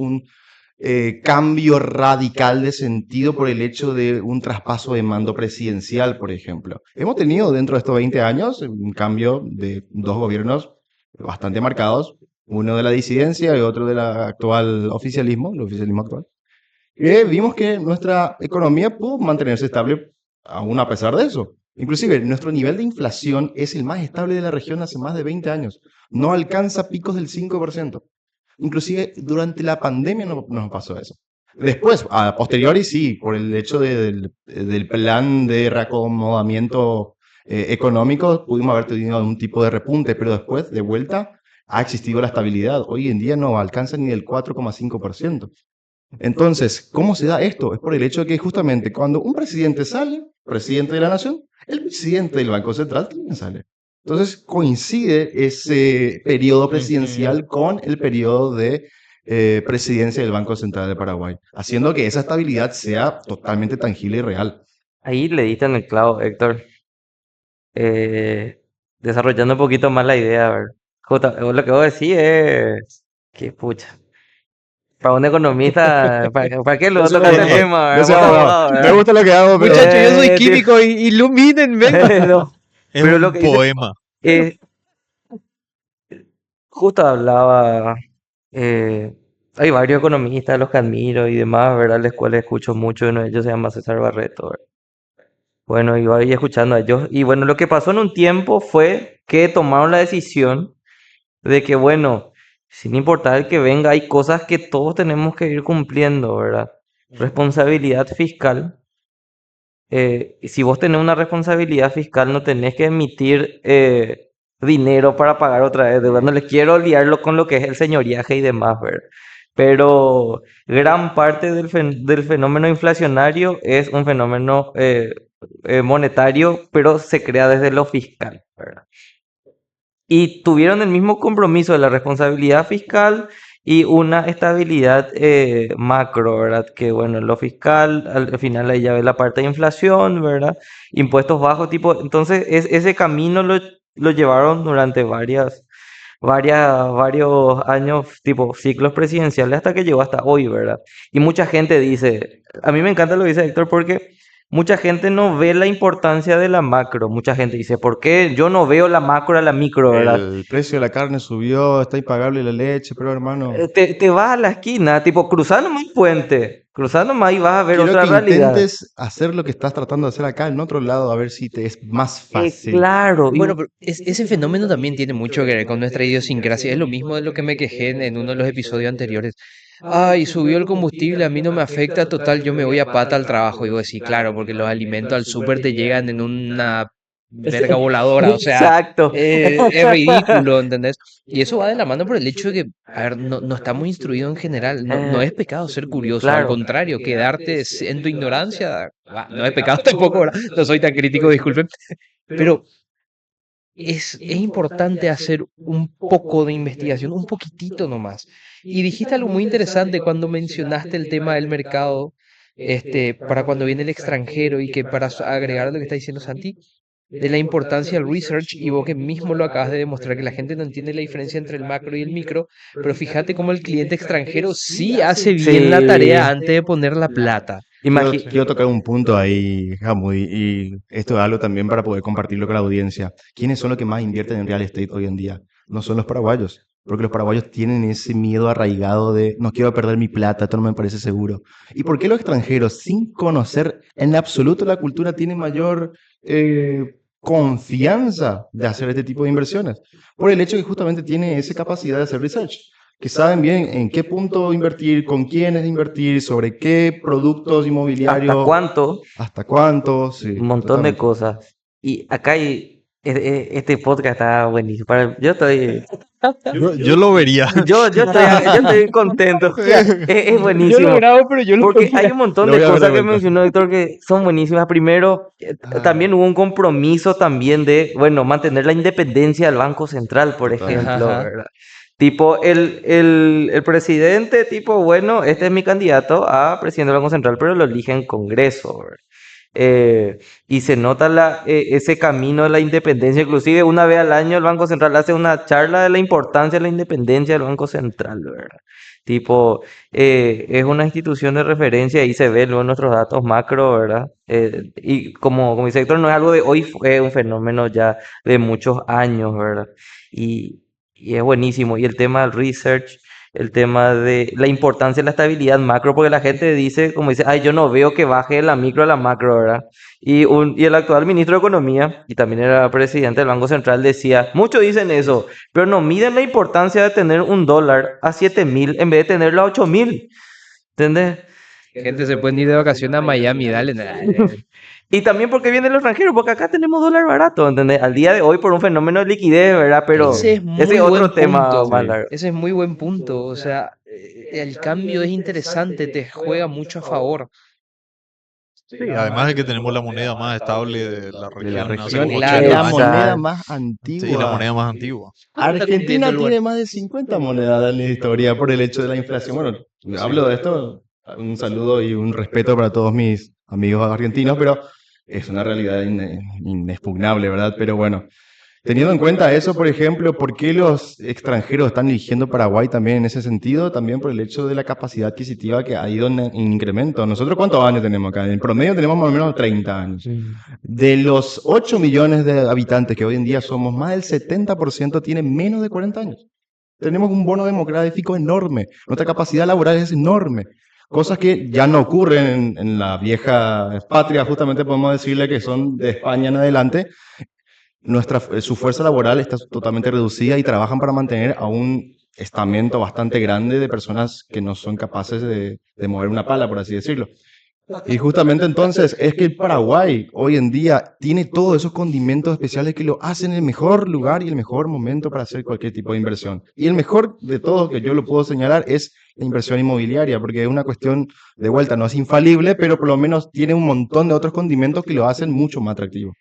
cambio radical de sentido por el hecho de un traspaso de mando presidencial, por ejemplo. Hemos tenido dentro de estos 20 años un cambio de dos gobiernos bastante marcados, uno de la disidencia y otro del actual oficialismo, el oficialismo actual. Vimos que nuestra economía pudo mantenerse estable aún a pesar de eso. Inclusive, nuestro nivel de inflación es el más estable de la región hace más de 20 años. No alcanza picos del 5%. Inclusive, durante la pandemia no nos pasó eso. Después, a posteriori, sí, por el hecho del plan de reacomodamiento económico, pudimos haber tenido algún tipo de repunte, pero después, de vuelta, ha existido la estabilidad. Hoy en día no alcanza ni el 4,5%. Entonces, ¿cómo se da esto? Es por el hecho de que justamente cuando un presidente sale, presidente de la nación, el presidente del Banco Central también sale. Entonces coincide ese periodo presidencial con el periodo de presidencia del Banco Central de Paraguay, haciendo que esa estabilidad sea totalmente tangible y real. Ahí le diste en el clavo, Héctor. Desarrollando un poquito más la idea, a ver. Lo que vos decís es que pucha. Para un economista, ¿para qué lo No sé, tocaste el abogado. tema? No sé, Vos sos abogado. abogado, Me ¿verdad? gusta lo que hago, pero Muchachos, yo soy Sí. químico, ilumínenme. No, Es pero un lo que dice, poema. eh, justo hablaba, eh, hay varios economistas a los que admiro y demás, ¿verdad? Les cuales escucho mucho, uno de ellos se llama César Barreto, ¿verdad? Bueno, iba ahí escuchando a ellos. Y bueno, lo que pasó en un tiempo fue que tomaron la decisión de que, bueno, sin importar el que venga, hay cosas que todos tenemos que ir cumpliendo, ¿verdad? Responsabilidad fiscal. Si vos tenés una responsabilidad fiscal, no tenés que emitir dinero para pagar otra vez, ¿verdad? No les quiero liarlo con lo que es el señoriaje y demás, ¿verdad? Pero gran parte del fenómeno inflacionario es un fenómeno monetario, pero se crea desde lo fiscal, ¿verdad? Y tuvieron el mismo compromiso de la responsabilidad fiscal y una estabilidad macro, ¿verdad? Que bueno, lo fiscal, al final ahí ya ve la parte de inflación, ¿verdad? Impuestos bajos, tipo, entonces ese camino lo llevaron durante varios años, tipo ciclos presidenciales, hasta que llegó hasta hoy, ¿verdad? Y mucha gente dice, a mí me encanta lo que dice Héctor porque mucha gente no ve la importancia de la macro. Mucha gente dice, ¿por qué yo no veo la macro a la micro, verdad? el precio de la carne subió, está impagable la leche, pero hermano, Te vas a la esquina, tipo, cruzando más el puente, cruzando más y vas a ver quiero otra que realidad. intentes hacer lo que estás tratando de hacer acá en otro lado, a ver si te es más fácil. Claro, Bueno, pero ese fenómeno también tiene mucho que ver con nuestra idiosincrasia. Es lo mismo de lo que me quejé en uno de los episodios anteriores. Ay, subió el combustible, a mí no me afecta, total, yo me voy a pata al trabajo. Y vos decís, claro, porque los alimentos al súper te llegan en una verga voladora, o sea, exacto. es ridículo, ¿entendés? Y eso va de la mano por el hecho de que, a ver, no estamos instruidos en general, no es pecado ser curioso, al Claro. contrario, quedarte en tu ignorancia, no es pecado tampoco, ¿verdad? No soy tan crítico, disculpen, pero es importante hacer un poco de investigación, un poquitito nomás. Y dijiste algo muy interesante cuando mencionaste el tema del mercado, para cuando viene el extranjero y que para agregar a lo que está diciendo Santi, de la importancia del research, y vos que mismo lo acabas de demostrar, que la gente no entiende la diferencia entre el macro y el micro, pero fíjate cómo el cliente extranjero sí hace bien la Sí. tarea antes de poner la plata. Quiero tocar un punto ahí, Jamu, y esto es algo también para poder compartirlo con la audiencia. ¿Quiénes son los que más invierten en real estate hoy en día? No son los paraguayos, porque los paraguayos tienen ese miedo arraigado de no quiero perder mi plata, esto no me parece seguro. ¿Y por qué los extranjeros, sin conocer en absoluto la cultura, tienen mayor confianza de hacer este tipo de inversiones? Por el hecho que justamente tienen esa capacidad de hacer research, que saben bien en qué punto invertir, con quiénes invertir, sobre qué productos inmobiliarios, ¿Hasta cuánto? hasta cuánto, sí, Un montón de totalmente. cosas. Y acá hay, este podcast está buenísimo. Yo estoy, Yo lo vería. yo estoy contento. Es Yo lo buenísimo. grabo, pero yo lo Porque pongo. hay un montón Lo de voy a ver de cosas que vuelta. mencionó Héctor que son buenísimas. Primero, también hubo un compromiso también de, bueno, mantener la independencia del Banco Central, por Total. ejemplo, Ajá. ¿verdad? Tipo, el presidente, tipo, bueno, este es mi candidato a presidente del Banco Central, pero lo elige en Congreso, ¿verdad? Y se nota ese camino de la independencia. Inclusive una vez al año el Banco Central hace una charla de la importancia de la independencia del Banco Central, ¿verdad? Tipo, es una institución de referencia y se ve luego en nuestros datos macro, ¿verdad? Y como dice Héctor, no es algo de hoy, fue un fenómeno ya de muchos años, ¿verdad? Y, y es buenísimo. Y el tema del research, el tema de la importancia de la estabilidad macro, porque la gente dice, como dice, ay, yo no veo que baje de la micro a la macro, ¿verdad? Y el actual ministro de Economía, y también era presidente del Banco Central, decía, muchos dicen eso, pero no miden la importancia de tener un dólar a 7.000 en vez de tenerlo a 8.000, ¿entendés? Gente se puede ir de vacaciones a Miami, dale. Y también porque viene el extranjero, porque acá tenemos dólar barato, ¿entendés? Al día de hoy por un fenómeno de liquidez, ¿verdad? Pero Ese es ese muy es otro buen tema punto. más Sí. largo. Ese es muy buen punto. O sea, el cambio es interesante, te juega mucho a favor. Sí, además de que tenemos la moneda más estable de la De la región hace región como y Claro, la 80 años. moneda Exacto. más Sí, la antigua. moneda más antigua. ¿Cuánto está cumpliendo Argentina el lugar? tiene más de 50 monedas en la historia por el hecho de la inflación. Bueno, hablo de esto, un saludo y un respeto para todos mis amigos argentinos, pero es una realidad inexpugnable, ¿verdad? Pero bueno, teniendo en cuenta eso, por ejemplo, ¿por qué los extranjeros están eligiendo Paraguay también en ese sentido? También por el hecho de la capacidad adquisitiva que ha ido en incremento. ¿Nosotros cuántos años tenemos acá? En promedio tenemos más o menos 30 años. De los 8 millones de habitantes que hoy en día somos, más del 70% tiene menos de 40 años. Tenemos un bono demográfico enorme. Nuestra capacidad laboral es enorme. Cosas que ya no ocurren en la vieja patria, justamente podemos decirle que son de España en adelante. Su fuerza laboral está totalmente reducida y trabajan para mantener a un estamento bastante grande de personas que no son capaces de mover una pala, por así decirlo. Y justamente entonces es que el Paraguay hoy en día tiene todos esos condimentos especiales que lo hacen el mejor lugar y el mejor momento para hacer cualquier tipo de inversión. Y el mejor de todos que yo lo puedo señalar es la inversión inmobiliaria, porque es una cuestión de vuelta, no es infalible, pero por lo menos tiene un montón de otros condimentos que lo hacen mucho más atractivo.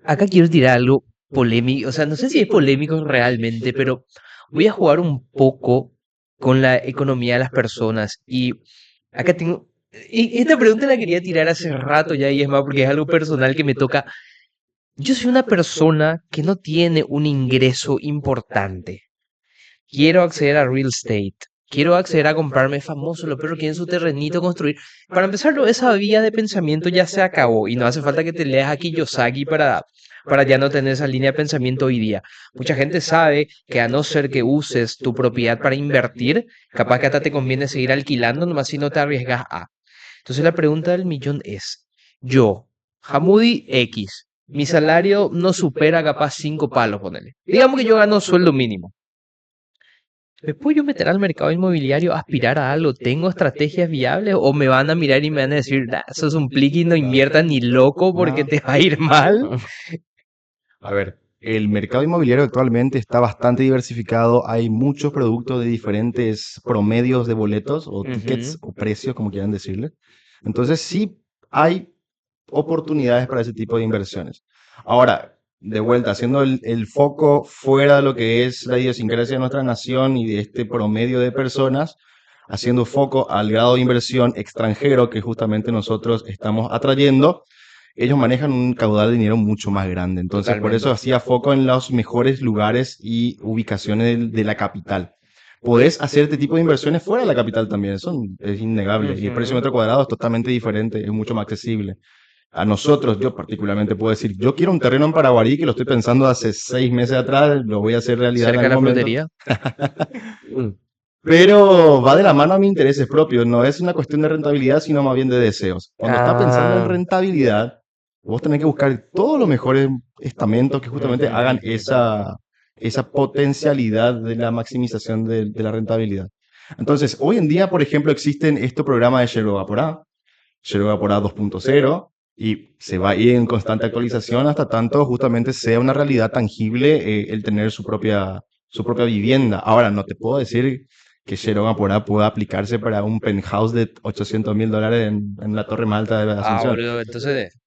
Acá quiero tirar algo polémico. O sea, no sé si es polémico realmente, pero voy a jugar un poco con la economía de las personas. Y acá tengo. Y esta pregunta la quería tirar hace rato ya, y es más porque es algo personal que me toca. Yo soy una persona que no tiene un ingreso importante. Quiero acceder a real estate. Quiero acceder a comprarme famoso, lo peor que en su terrenito construir. Para empezar, esa vía de pensamiento ya se acabó y no hace falta que te leas a Kiyosaki para ya no tener esa línea de pensamiento hoy día. Mucha gente sabe que a no ser que uses tu propiedad para invertir, capaz que hasta te conviene seguir alquilando, nomás si no te arriesgas a. Entonces la pregunta del millón es, yo, Hamudi X, mi salario no supera capaz 5 palos, ponele. Digamos que yo gano sueldo mínimo. ¿Me puedo yo meter al mercado inmobiliario, aspirar a algo? ¿Tengo estrategias viables? ¿O me van a mirar y me van a decir, "Nah, eso es un pliqui, no inviertas ni loco porque No. te va a ir mal"? A ver, el mercado inmobiliario actualmente está bastante diversificado. Hay muchos productos de diferentes promedios de boletos o tickets Ujú. o precios, como quieran decirle. Entonces sí hay oportunidades para ese tipo de inversiones. Ahora, de vuelta, haciendo el foco fuera de lo que es la idiosincrasia de nuestra nación y de este promedio de personas, haciendo foco al grado de inversión extranjero que justamente nosotros estamos atrayendo, ellos manejan un caudal de dinero mucho más grande. Entonces, por eso Totalmente. hacía foco en los mejores lugares y ubicaciones de la capital. Podés hacer este tipo de inversiones fuera de la capital también, eso es innegable. Y el precio de Ujú. metro cuadrado es totalmente diferente, es mucho más accesible. A nosotros, yo particularmente puedo decir, yo quiero un terreno en Paraguarí que lo estoy pensando hace 6 meses atrás, lo voy a hacer realidad en Cerca de algún la momento, frutería. pero va de la mano a mis intereses propios, no es una cuestión de rentabilidad, sino más bien de deseos. Cuando estás pensando en Ah, rentabilidad, vos tenés que buscar todos los mejores estamentos que justamente ujú, hagan ujú. esa potencialidad de la maximización de la rentabilidad. Entonces, hoy en día, por ejemplo, existen estos programas de Yerba Vaporá, Yerba Vaporá 2.0, y se va a ir en constante actualización hasta tanto justamente sea una realidad tangible el tener su propia vivienda. Ahora, no te puedo decir que Yerba Vaporá pueda aplicarse para un penthouse de $800.000 en la Torre Malta de Ah, Asunción. boludo, entonces.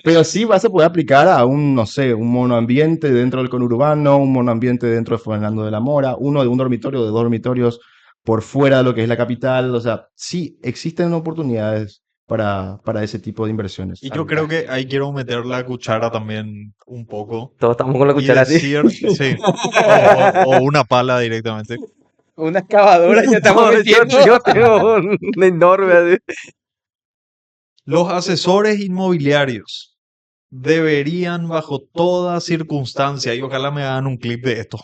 Pero sí se puede aplicar a un, no sé, un monoambiente dentro del conurbano, un monoambiente dentro de Fernando de la Mora, uno de un dormitorio, de dos dormitorios por fuera de lo que es la capital. O sea, sí existen oportunidades para ese tipo de inversiones. Y yo creo que ahí quiero meter la cuchara también un poco Todos estamos con la y cuchara así. decir, sí, o una pala directamente. Una excavadora ya estamos No, metiendo. yo tengo un enorme así. Los asesores inmobiliarios deberían bajo toda circunstancia, y ojalá me hagan un clip de esto,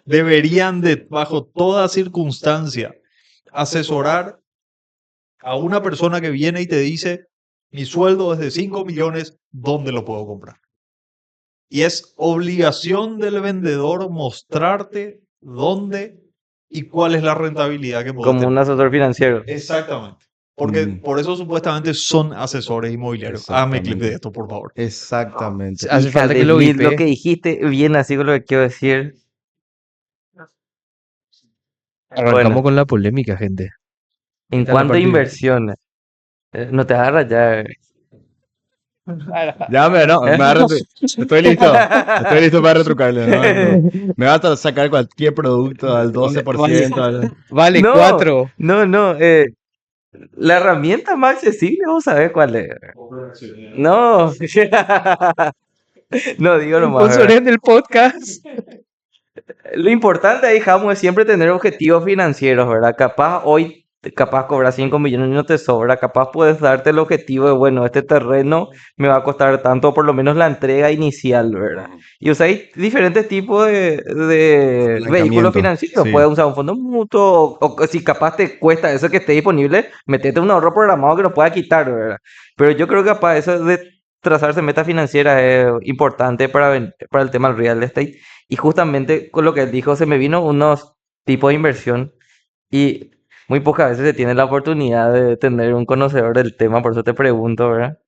deberían bajo toda circunstancia asesorar a una persona que viene y te dice, mi sueldo es de 5 millones, ¿dónde lo puedo comprar? Y es obligación del vendedor mostrarte dónde y cuál es la rentabilidad que puede Como tener. un asesor financiero. Exactamente. Porque por eso supuestamente son asesores inmobiliarios. Hazme clip de esto, por favor. Exactamente. Hace Hija falta de que lo mil, lo vipee. que dijiste viene así con lo que quiero decir. Arrancamos Bueno, con la polémica, gente. en Esta es la cuanto a parte inversiones, no te agarras ya. Ya no, ¿Eh? estoy listo. Estoy listo para retrucarle, ¿no? Me vas a sacar cualquier producto al 12%. Vale, No, 4. no. La herramienta más accesible, vos sabés cuál es. No. No, digo nomás, ¿verdad? Sponsoré en el podcast. Lo importante ahí, Jamo, es siempre tener objetivos financieros, ¿verdad? Capaz cobrar 5 millones y no te sobra. Capaz puedes darte el objetivo de, bueno, este terreno me va a costar tanto, por lo menos la entrega inicial, ¿verdad? Y usáis diferentes tipos de vehículos Blanqueamiento, financieros. sí. Puedes usar un fondo mutuo o si capaz te cuesta eso que esté disponible, metete un ahorro programado que lo pueda quitar, ¿verdad? Pero yo creo que capaz eso de trazarse metas financieras es importante para el tema del real estate. Y justamente con lo que él dijo, se me vino unos tipos de inversión y muy pocas veces se tiene la oportunidad de tener un conocedor del tema, por eso te pregunto, ¿verdad?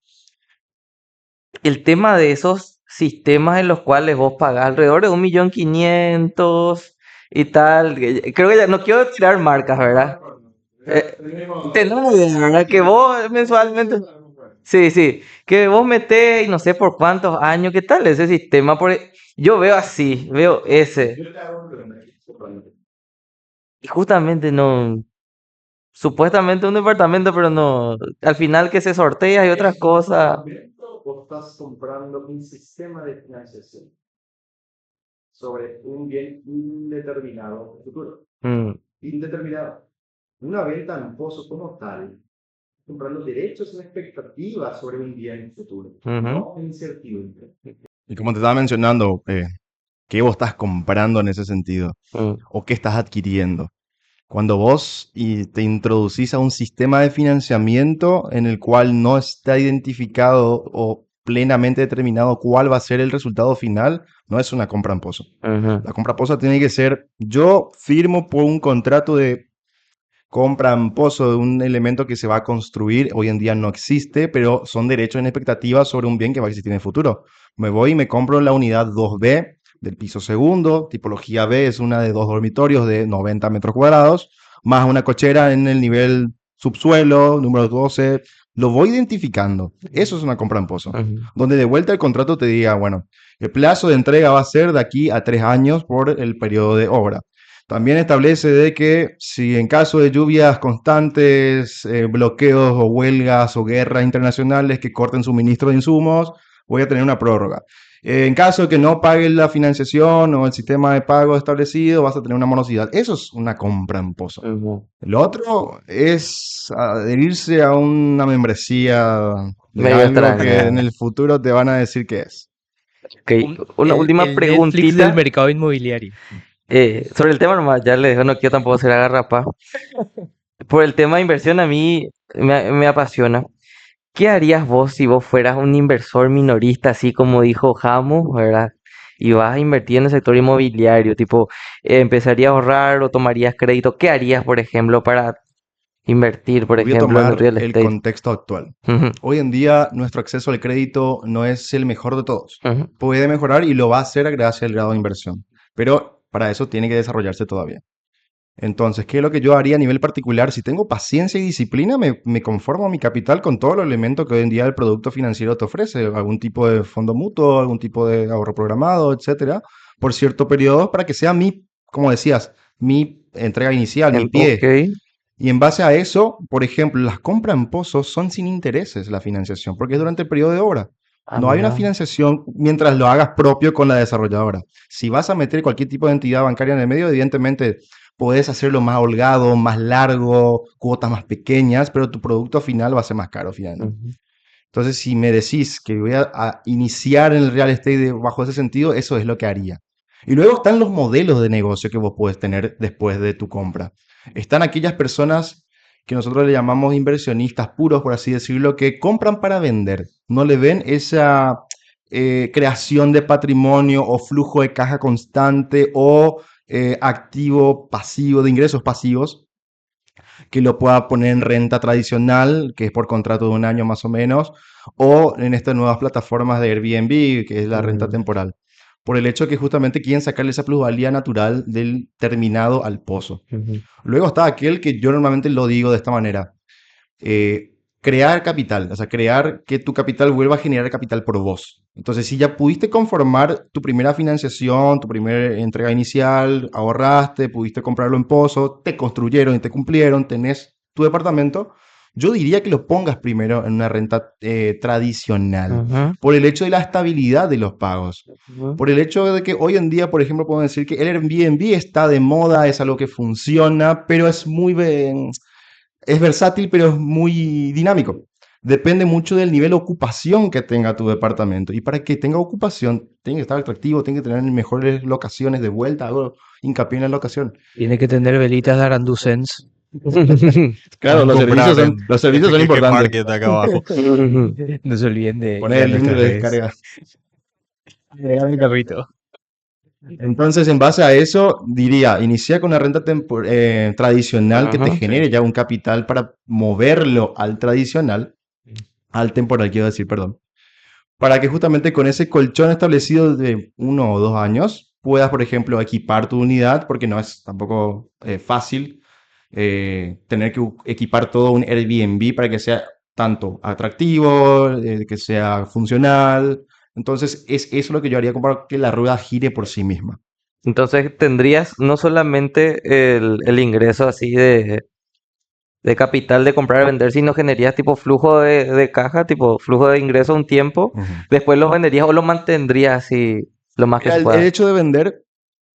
El tema de esos sistemas en los cuales vos pagás alrededor de 1.500.000 y tal, creo que ya no quiero tirar marcas, ¿verdad? Tenemos idea, ¿verdad? Que vos mensualmente... Sí, que vos metés y no sé por cuántos años, ¿qué tal ese sistema? Yo veo así, veo ese. Y justamente no, supuestamente un departamento, pero no, al final que se sortea y otras cosas. Vos estás comprando un sistema de financiación sobre un bien indeterminado en el futuro. Mm, Indeterminado. Una venta en pozo como tal, comprando derechos en expectativas sobre un bien futuro, ujú. no incertidumbre. Y como te estaba mencionando, ¿qué vos estás comprando en ese sentido? Mm, ¿O qué estás adquiriendo? Cuando vos te introducís a un sistema de financiamiento en el cual no está identificado o plenamente determinado cuál va a ser el resultado final, no es una compra en pozo. ujú. La compra en pozo tiene que ser, yo firmo por un contrato de compra en pozo de un elemento que se va a construir, hoy en día no existe, pero son derechos en expectativa sobre un bien que va a existir en el futuro. Me voy y me compro la unidad 2B del piso segundo, tipología B es una de 2 dormitorios de 90 metros cuadrados, más una cochera en el nivel subsuelo, número 12, lo voy identificando. Eso es una compra en pozo, Ujú. donde de vuelta el contrato te diga, bueno, el plazo de entrega va a ser de aquí a 3 años por el periodo de obra. También establece de que si en caso de lluvias constantes, bloqueos o huelgas o guerras internacionales que corten suministro de insumos, voy a tener una prórroga. En caso de que no pague la financiación o el sistema de pago establecido, vas a tener una morosidad. Eso es una compra en pozo. Ujú. Lo otro es adherirse a una membresía de Medio algo que extraña. en el futuro te van a decir que es. Ok, una última El Netflix del preguntita. mercado inmobiliario. Sobre el tema nomás, ya les dejo, no quiero tampoco ser agarrapa. Por el tema de inversión a mí me apasiona. ¿Qué harías vos si vos fueras un inversor minorista, así como dijo Jamu, ¿verdad? Y vas a invertir en el sector inmobiliario, tipo, ¿empezarías a ahorrar o tomarías crédito? ¿Qué harías, por ejemplo, para invertir, por Voy a ejemplo, en el tomar real el estate? contexto actual. Ujú, Hoy en día nuestro acceso al crédito no es el mejor de todos. ujú, Puede mejorar y lo va a hacer gracias al grado de inversión, pero para eso tiene que desarrollarse todavía. Entonces, ¿qué es lo que yo haría a nivel particular? Si tengo paciencia y disciplina, me conformo a mi capital con todos los elementos que hoy en día el producto financiero te ofrece. Algún tipo de fondo mutuo, algún tipo de ahorro programado, etcétera, por cierto periodo, para que sea mi, como decías, mi entrega inicial, mi Ok. pie. Y en base a eso, por ejemplo, las compras en pozos son sin intereses la financiación, porque es durante el periodo de obra. Ah, No hay una mira. financiación mientras lo hagas propio con la desarrolladora. Si vas a meter cualquier tipo de entidad bancaria en el medio, evidentemente puedes hacerlo más holgado, más largo, cuotas más pequeñas, pero tu producto final va a ser más caro finalmente. Ujú. Entonces, si me decís que voy a iniciar en el real estate bajo ese sentido, eso es lo que haría. Y luego están los modelos de negocio que vos puedes tener después de tu compra. Están aquellas personas que nosotros le llamamos inversionistas puros, por así decirlo, que compran para vender. No le ven esa creación de patrimonio o flujo de caja constante o activo pasivo, de ingresos pasivos, que lo pueda poner en renta tradicional, que es por contrato de un año más o menos, o en estas nuevas plataformas de Airbnb, que es la renta Mm, temporal. Por el hecho que justamente quieren sacarle esa plusvalía natural del terminado al pozo. ujú. Luego está aquel que yo normalmente lo digo de esta manera. Crear capital, o sea, crear que tu capital vuelva a generar capital por vos. Entonces, si ya pudiste conformar tu primera financiación, tu primera entrega inicial, ahorraste, pudiste comprarlo en pozo, te construyeron y te cumplieron, tenés tu departamento, yo diría que lo pongas primero en una renta tradicional, Ujú, por el hecho de la estabilidad de los pagos. ujú. Por el hecho de que hoy en día, por ejemplo, podemos decir que el Airbnb está de moda, es algo que funciona, pero es muy, es versátil, pero es muy dinámico. Depende mucho del nivel de ocupación que tenga tu departamento. Y para que tenga ocupación, tiene que estar atractivo, tiene que tener mejores locaciones de vuelta. Hago hincapié en la locación. Tiene que tener velitas de Aranducens. Claro, Pueden comprar en los servicios son FGG importantes. Market acá abajo. No se olviden de Poner ir a el link nuestras de redes. descarga. Agregar el carrito. Entonces, en base a eso, diría, inicia con una renta tradicional que te Ujú. genere ya un capital para moverlo al tradicional, al temporal, quiero decir, perdón. Para que justamente con ese colchón establecido de 1 o 2 años puedas, por ejemplo, equipar tu unidad, porque no es tampoco fácil tener que equipar todo un Airbnb para que sea tanto atractivo, que sea funcional. Entonces, es eso lo que yo haría como para que la rueda gire por sí misma. Entonces tendrías no solamente el ingreso así de capital de comprar y vender, sino generarías tipo flujo de caja, tipo flujo de ingreso un tiempo, Ujú. después lo venderías o lo mantendrías así lo más que Mira, se el pueda. hecho de vender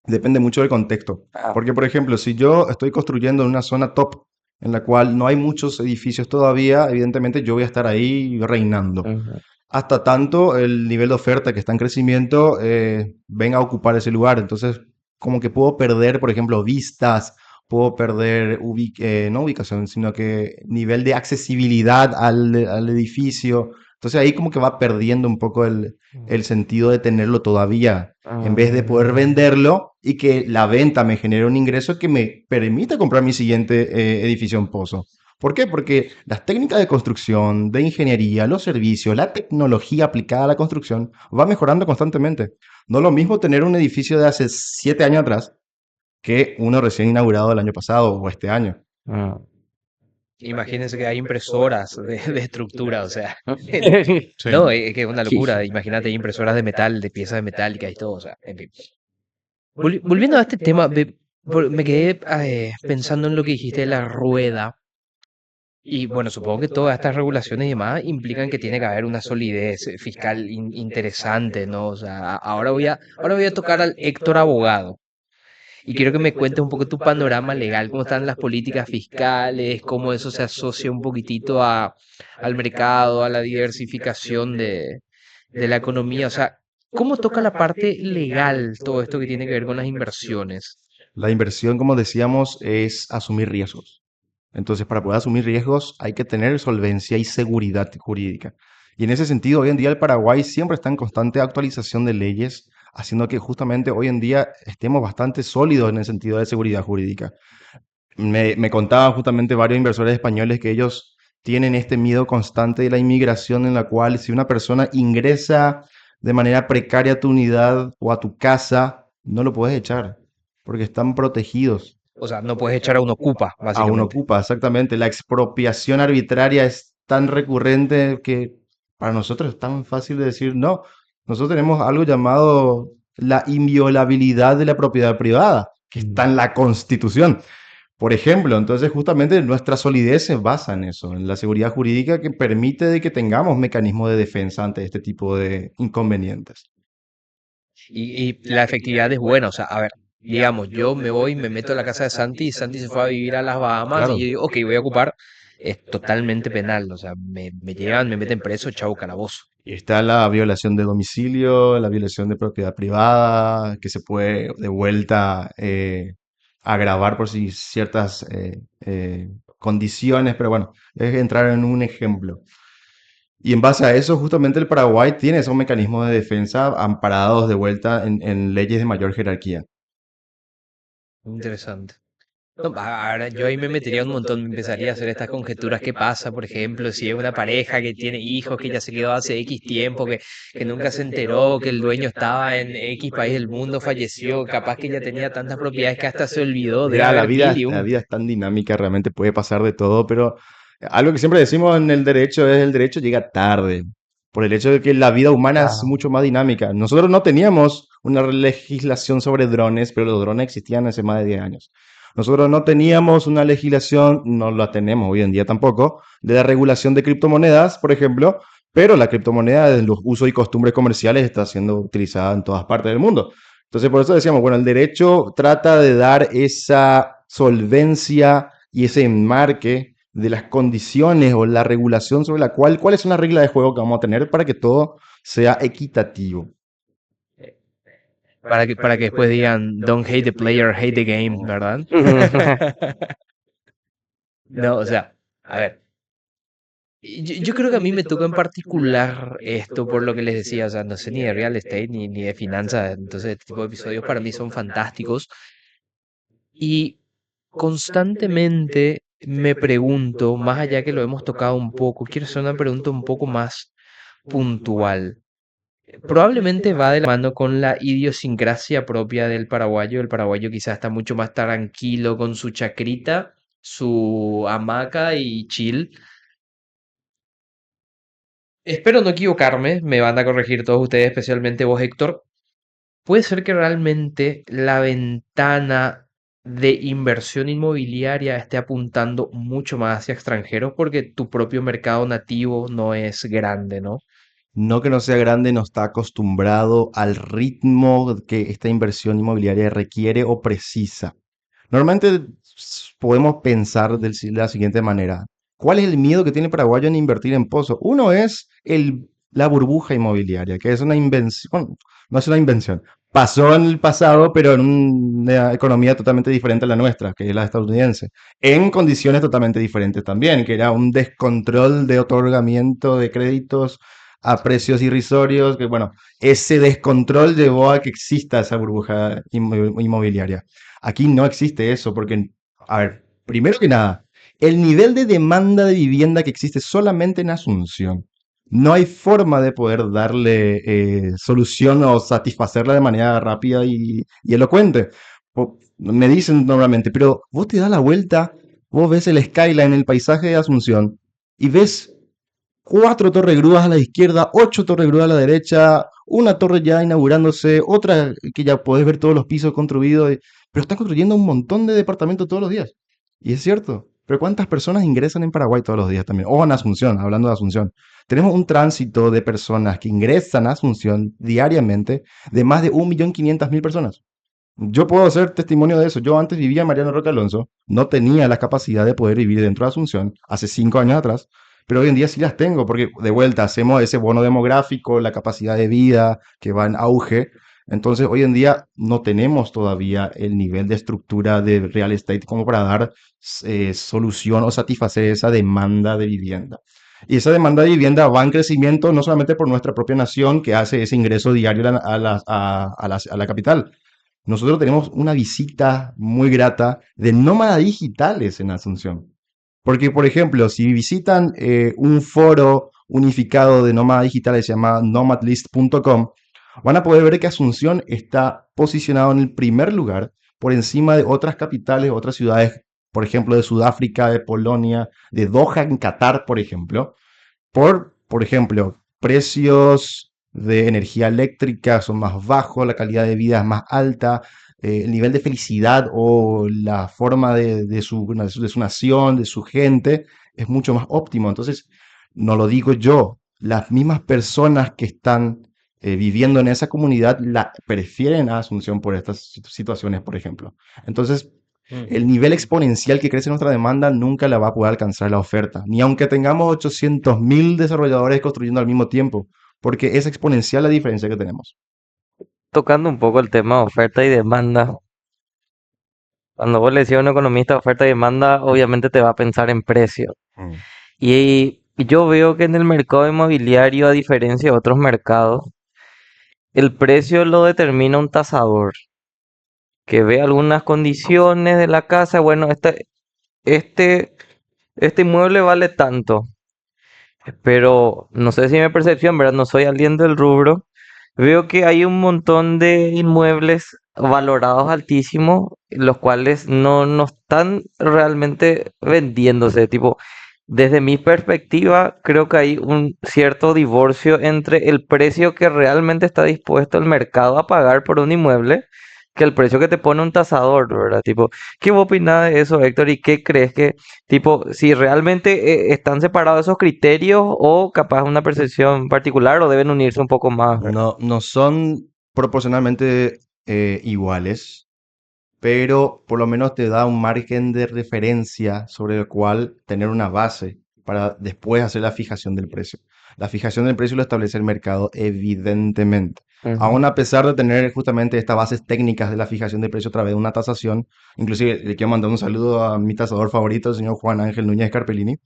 depende mucho del contexto. Ah, Porque, por ejemplo, si yo estoy construyendo en una zona top en la cual no hay muchos edificios todavía, evidentemente yo voy a estar ahí reinando. ujú, Hasta tanto el nivel de oferta que está en crecimiento venga a ocupar ese lugar. Entonces, como que puedo perder, por ejemplo, vistas, puedo perder, no ubicación, sino que nivel de accesibilidad al edificio. Entonces ahí como que va perdiendo un poco el sentido de tenerlo todavía, en vez de poder mm, venderlo y que la venta me genere un ingreso que me permita comprar mi siguiente edificio en Pozo. ¿Por qué? Porque las técnicas de construcción, de ingeniería, los servicios, la tecnología aplicada a la construcción va mejorando constantemente. No es lo mismo tener un edificio de hace 7 años atrás que uno recién inaugurado el año pasado o este año. mm. Imagínense que hay impresoras de estructura, o sea. Sí. No, es que es una Sí. locura. Imagínate, hay impresoras de metal, de piezas de metálica y todo, o sea, en fin. Volviendo a este tema, me quedé pensando en lo que dijiste de la rueda. Y bueno, supongo que todas estas regulaciones y demás implican que tiene que haber una solidez fiscal interesante, ¿no? O sea, ahora voy a tocar al Héctor abogado. Y quiero que me cuentes un poco tu panorama legal, cómo están las políticas fiscales, cómo eso se asocia un poquitito al mercado, a la diversificación de la economía. O sea, ¿cómo toca la parte legal todo esto que tiene que ver con las inversiones? La inversión, como decíamos, es asumir riesgos. Entonces, para poder asumir riesgos hay que tener solvencia y seguridad jurídica. Y en ese sentido, hoy en día el Paraguay siempre está en constante actualización de leyes, haciendo que justamente hoy en día estemos bastante sólidos en el sentido de seguridad jurídica. Me contaban justamente varios inversores españoles que ellos tienen este miedo constante de la inmigración en la cual si una persona ingresa de manera precaria a tu unidad o a tu casa, no lo puedes echar porque están protegidos. O sea, no puedes echar a un ocupa, Aún básicamente. ocupa, exactamente. La expropiación arbitraria es tan recurrente que para nosotros es tan fácil de decir no. Nosotros tenemos algo llamado la inviolabilidad de la propiedad privada, que está Mm. en la Constitución. Por ejemplo, entonces justamente nuestra solidez se basa en eso, en la seguridad jurídica que permite de que tengamos mecanismos de defensa ante este tipo de inconvenientes. Y la efectividad es buena, o sea, a ver, digamos, yo me voy, me meto a la casa de Santi y Santi se fue a vivir a las Bahamas y yo Claro. digo, ok, voy a ocupar, es totalmente penal, o sea, me llevan, me meten preso, chau, calabozo. Y está la violación de domicilio, la violación de propiedad privada, que se puede de vuelta agravar por si ciertas condiciones, pero bueno, es entrar en un ejemplo. Y en base a eso, justamente el Paraguay tiene esos mecanismos de defensa amparados de vuelta en leyes de mayor jerarquía. Interesante. No, ahora yo ahí me metería un montón, me empezaría a hacer estas conjeturas. ¿Qué pasa, por ejemplo, si es una pareja que tiene hijos, que ya se quedó hace X tiempo, que nunca se enteró, que el dueño estaba en X país del mundo, falleció, capaz que ya tenía tantas propiedades que hasta se olvidó, debe Mira, haber mil y la un... vida es tan dinámica, realmente puede pasar de todo, pero algo que siempre decimos en el derecho es el derecho llega tarde, por el hecho de que la vida humana es Claro. mucho más dinámica. Nosotros no teníamos una legislación sobre drones, pero los drones existían hace más de 10 años. Nosotros no teníamos una legislación, no la tenemos hoy en día tampoco, de la regulación de criptomonedas, por ejemplo, pero la criptomoneda en los usos y costumbres comerciales está siendo utilizada en todas partes del mundo. Entonces, por eso decíamos, bueno, el derecho trata de dar esa solvencia y ese enmarque de las condiciones o la regulación sobre la cual, cuáles son las reglas de juego que vamos a tener para que todo sea equitativo. Para que después digan, don't hate the player, hate the game, ¿verdad? No, o sea, a ver. Yo creo que a mí me toca en particular esto por lo que les decía, o sea, no sé ni de real estate ni de finanzas, entonces este tipo de episodios para mí son fantásticos y constantemente me pregunto, más allá que lo hemos tocado un poco, quiero hacer una pregunta un poco más puntual. Probablemente va de la mano con la idiosincrasia propia del paraguayo. El paraguayo quizás está mucho más tranquilo con su chacrita, su hamaca y chill. Espero no equivocarme, me van a corregir todos ustedes, especialmente vos, Héctor. ¿Puede ser que realmente la ventana de inversión inmobiliaria esté apuntando mucho más hacia extranjeros porque tu propio mercado nativo no es grande, ¿no? No que no sea grande, no está acostumbrado al ritmo que esta inversión inmobiliaria requiere o precisa. Normalmente podemos pensar de la siguiente manera. ¿Cuál es el miedo que tiene el paraguayo en invertir en pozos? Uno es la burbuja inmobiliaria, que es una invención, bueno, no es una invención. Pasó en el pasado, pero en una economía totalmente diferente a la nuestra, que es la estadounidense, en condiciones totalmente diferentes también, que era un descontrol de otorgamiento de créditos a precios irrisorios, que bueno, ese descontrol llevó a que exista esa burbuja inmobiliaria. Aquí no existe eso, porque, a ver, primero que nada, el nivel de demanda de vivienda que existe solamente en Asunción, no hay forma de poder darle solución o satisfacerla de manera rápida y elocuente. Me dicen normalmente, pero vos te das la vuelta, vos ves el skyline, el paisaje de Asunción, y ves 4 torres grúas a la izquierda, 8 torres grúas a la derecha, una torre ya inaugurándose, otra que ya podés ver todos los pisos construidos, pero están construyendo un montón de departamentos todos los días. Y es cierto, pero ¿cuántas personas ingresan en Paraguay todos los días también? O en Asunción, hablando de Asunción. Tenemos un tránsito de personas que ingresan a Asunción diariamente de más de 1.500.000 personas. Yo puedo ser testimonio de eso. Yo antes vivía en Mariano Roque Alonso, no tenía la capacidad de poder vivir dentro de Asunción hace 5 años atrás, pero hoy en día sí las tengo, porque de vuelta hacemos ese bono demográfico, la capacidad de vida que va en auge. Entonces, hoy en día no tenemos todavía el nivel de estructura de real estate como para dar solución o satisfacer esa demanda de vivienda. Y esa demanda de vivienda va en crecimiento no solamente por nuestra propia nación que hace ese ingreso diario a la capital. Nosotros tenemos una visita muy grata de nómadas digitales en Asunción. Porque, por ejemplo, si visitan un foro unificado de nómadas digitales llamado nomadlist.com, van a poder ver que Asunción está posicionado en el primer lugar por encima de otras capitales, otras ciudades, por ejemplo, de Sudáfrica, de Polonia, de Doha en Qatar, por ejemplo, por ejemplo, precios de energía eléctrica son más bajos, la calidad de vida es más alta, el nivel de felicidad o la forma de su nación, de su gente, es mucho más óptimo. Entonces, no lo digo yo, las mismas personas que están viviendo en esa comunidad prefieren a Asunción por estas situaciones, por ejemplo. Entonces, el nivel exponencial que crece nuestra demanda nunca la va a poder alcanzar la oferta, ni aunque tengamos 800.000 desarrolladores construyendo al mismo tiempo, porque es exponencial la diferencia que tenemos. Tocando un poco el tema de oferta y demanda, cuando vos le decís a un economista oferta y demanda, obviamente te va a pensar en precio. Mm. Y yo veo que en el mercado inmobiliario, a diferencia de otros mercados, el precio lo determina un tasador que ve algunas condiciones de la casa. Bueno, este, este inmueble vale tanto, pero no sé si mi percepción, ¿verdad? No soy alguien del rubro. Veo que hay un montón de inmuebles valorados altísimos, los cuales no están realmente vendiéndose. Tipo, desde mi perspectiva, creo que hay un cierto divorcio entre el precio que realmente está dispuesto el mercado a pagar por un inmueble que el precio que te pone un tasador, ¿verdad? Tipo, ¿qué vos opinás de eso, Héctor? ¿Y qué crees que, tipo, si realmente están separados esos criterios o capaz una percepción particular o deben unirse un poco más, ¿verdad? No son proporcionalmente iguales, pero por lo menos te da un margen de referencia sobre el cual tener una base para después hacer la fijación del precio. La fijación del precio lo establece el mercado, evidentemente. Ujú. Aún a pesar de tener justamente estas bases técnicas de la fijación del precio a través de una tasación, inclusive le quiero mandar un saludo a mi tasador favorito, el señor Juan Ángel Núñez Carpellini,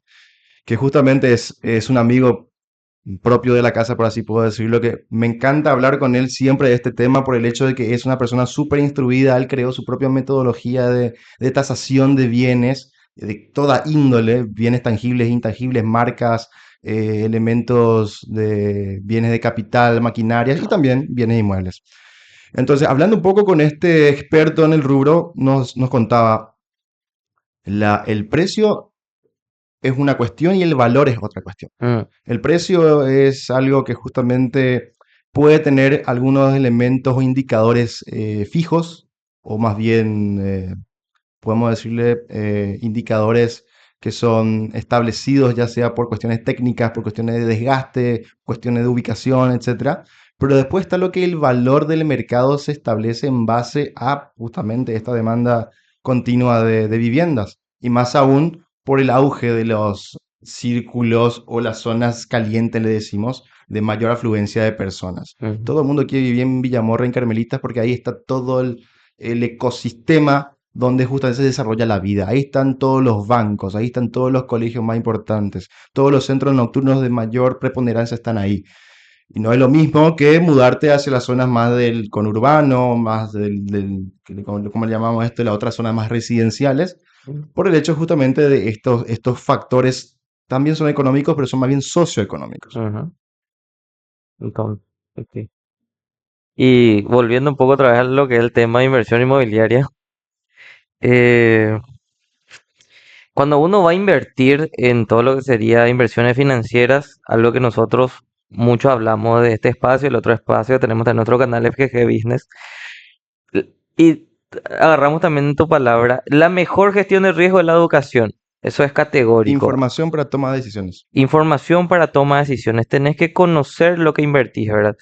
que justamente es un amigo propio de la casa, por así puedo decirlo, que me encanta hablar con él siempre de este tema por el hecho de que es una persona súper instruida. Él creó su propia metodología de tasación de bienes de toda índole, bienes tangibles, intangibles, marcas, elementos de bienes de capital, maquinarias y también bienes inmuebles. Entonces, hablando un poco con este experto en el rubro, nos contaba, el precio es una cuestión y el valor es otra cuestión. Mm, El precio es algo que justamente puede tener algunos elementos o indicadores fijos, o más bien podemos decirle indicadores que son establecidos ya sea por cuestiones técnicas, por cuestiones de desgaste, cuestiones de ubicación, etcétera. Pero después está lo que el valor del mercado se establece en base a justamente esta demanda continua de viviendas. Y más aún por el auge de los círculos o las zonas calientes, le decimos, de mayor afluencia de personas. ujú. Todo el mundo quiere vivir en Villamorra, en Carmelitas, porque ahí está todo el ecosistema donde justamente se desarrolla la vida. Ahí están todos los bancos, ahí están todos los colegios más importantes, todos los centros nocturnos de mayor preponderancia están ahí. Y no es lo mismo que mudarte hacia las zonas más del conurbano, más ¿cómo le llamamos esto? La otra zona más residenciales, por el hecho justamente de estos factores también son económicos, pero son más bien socioeconómicos. Ujú. Entonces, ok. Y volviendo un poco otra vez a lo que es el tema de inversión inmobiliaria, eh, cuando uno va a invertir en todo lo que sería inversiones financieras, algo que nosotros mucho hablamos de este espacio, el otro espacio que tenemos en nuestro canal FGG Business, y agarramos también tu palabra, la mejor gestión de riesgo es la educación, eso es categórico. Información para toma de decisiones. Información para toma de decisiones, tenés que conocer lo que invertís, ¿verdad?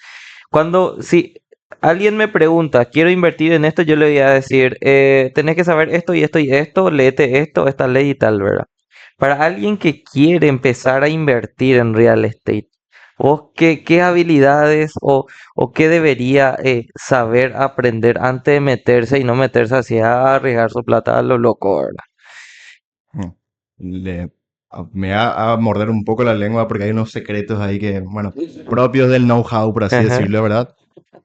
Si alguien me pregunta, quiero invertir en esto, yo le voy a decir, tenés que saber esto y esto, léete esto, esta ley y tal, ¿verdad? Para alguien que quiere empezar a invertir en real estate, ¿vos qué habilidades o qué debería saber aprender antes de meterse y no meterse así a arriesgar su plata a lo loco, ¿verdad? Mm. Me va a morder un poco la lengua porque hay unos secretos ahí que, bueno, propios del know-how, por así Ajá. decirlo, ¿verdad?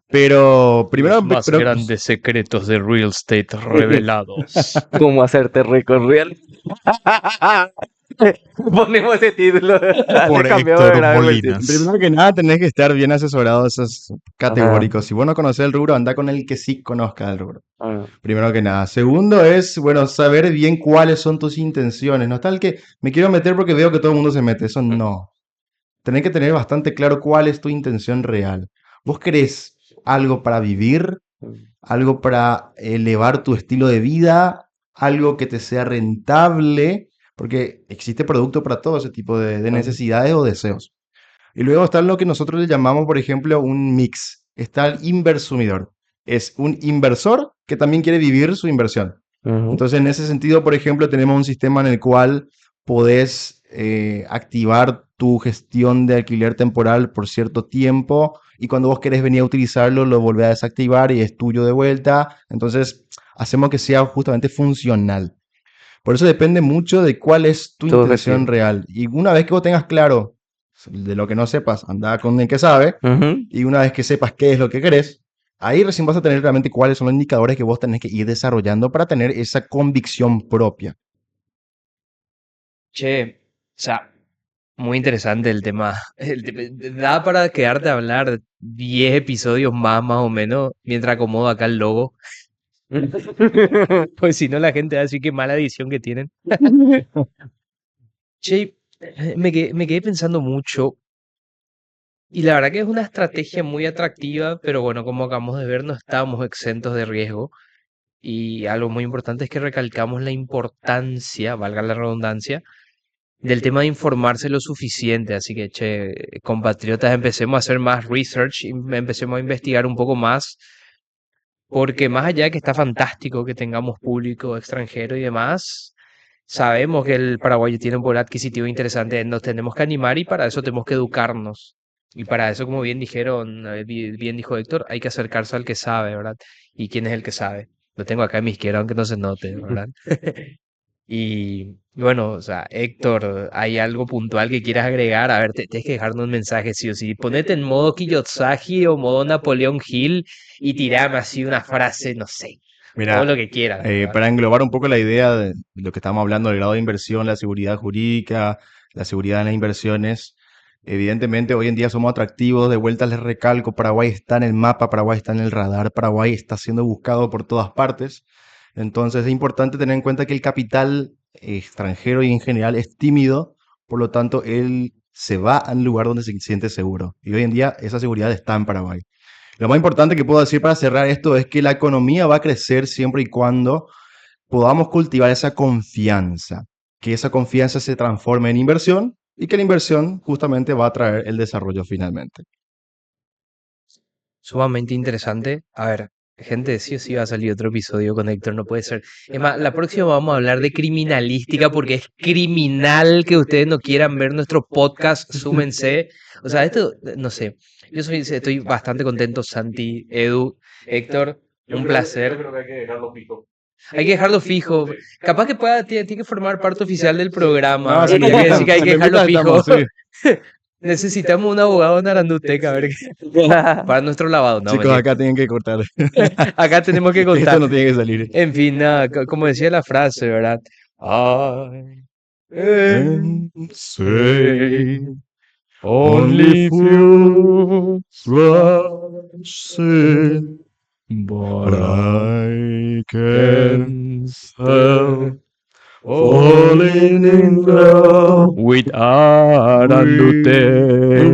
Pero Los primero, más grandes secretos de real estate revelados. ¿Cómo hacerte rico en real? Ponemos ese título. Le Por cambiamos de Héctor gran versión. Molinas. primero que nada tenés que estar bien asesorado, eso es Ajá. categórico. Si vos no conocés el rubro, anda con el que sí conozca el rubro. Ah, Primero que nada. Segundo es, bueno, saber bien cuáles son tus intenciones. No tal que me quiero meter porque veo que todo el mundo se mete. Eso no. Tenés que tener bastante claro cuál es tu intención real. ¿Vos querés algo para vivir algo para elevar tu estilo de vida, algo que te sea rentable, porque existe producto para todo ese tipo de necesidades o deseos. Y luego está lo que nosotros le llamamos, por ejemplo, un mix. Está el inversumidor. Es un inversor que también quiere vivir su inversión. Ujú. Entonces, en ese sentido, por ejemplo, tenemos un sistema en el cual podés activar tu gestión de alquiler temporal por cierto tiempo y cuando vos querés venir a utilizarlo, lo volvés a desactivar y es tuyo de vuelta. Entonces, hacemos que sea justamente funcional. Por eso depende mucho de cuál es tu Tu intención objetivo. real. Y una vez que vos tengas claro de lo que no sepas, anda con el que sabe. Ujú. Y una vez que sepas qué es lo que querés, ahí recién vas a tener realmente cuáles son los indicadores que vos tenés que ir desarrollando para tener esa convicción propia. Che, o sea, muy interesante el tema. Da para quedarte a hablar 10 episodios más o menos, mientras acomodo acá el logo. Pues si no, la gente va a decir qué mala edición que tienen. Che, me quedé pensando mucho. Y la verdad que es una estrategia muy atractiva, pero bueno, como acabamos de ver, no estamos exentos de riesgo. Y algo muy importante es que recalcamos la importancia, valga la redundancia, del tema de informarse lo suficiente. Así que, che, compatriotas, empecemos a hacer más research y empecemos a investigar un poco más, porque más allá de que está fantástico que tengamos público extranjero y demás, sabemos que el paraguayo tiene un poder adquisitivo interesante, nos tenemos que animar y para eso tenemos que educarnos. Y para eso, como bien dijeron, bien dijo Héctor, hay que acercarse al que sabe, ¿verdad? ¿Y quién es el que sabe? Lo tengo acá a mi izquierda, aunque no se note, ¿verdad? Y bueno, o sea, Héctor, ¿hay algo puntual que quieras agregar? A ver, tienes que dejarnos un mensaje, sí o sí. Ponete en modo Kiyosaki o modo Napoleón Hill y tirame así una frase, no sé, todo lo Mira, que quieras, ¿verdad? para englobar un poco la idea de lo que estamos hablando, del grado de inversión, la seguridad jurídica, la seguridad en las inversiones, evidentemente hoy en día somos atractivos, de vuelta les recalco, Paraguay está en el mapa, Paraguay está en el radar, Paraguay está siendo buscado por todas partes. Entonces es importante tener en cuenta que el capital extranjero y en general es tímido, por lo tanto él se va a un lugar donde se siente seguro. Y hoy en día esa seguridad está en Paraguay. Lo más importante que puedo decir para cerrar esto es que la economía va a crecer siempre y cuando podamos cultivar esa confianza, que esa confianza se transforme en inversión y que la inversión justamente va a traer el desarrollo finalmente. Sumamente interesante. A ver, gente, sí o sí va a salir otro episodio con Héctor, no puede ser. Es más, la próxima vamos a hablar de criminalística porque es criminal que ustedes no quieran ver nuestro podcast, súmense. O sea, esto, no sé, estoy bastante contento, Santi, Edu, Héctor, un placer. creo que hay que dejarlo fijo. Hay que dejarlo fijo. Capaz que tiene que formar parte oficial del programa, No, ¿verdad? si me Tiene que invitan, decir que hay si que me dejarlo invitan, fijo. estamos, sí. Necesitamos un abogado en Aranduteca, a ver, para nuestro lavado. No, Chicos, mentira. acá tienen que cortar. Acá tenemos que Esto contar. no tiene que salir. En fin, nada, como decía la frase, ¿verdad? I am Say only few say, but I can help falling in love with Arandute.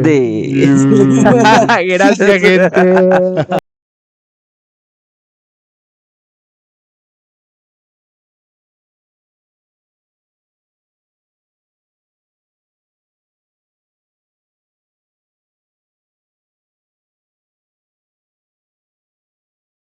De... Gracias, gente.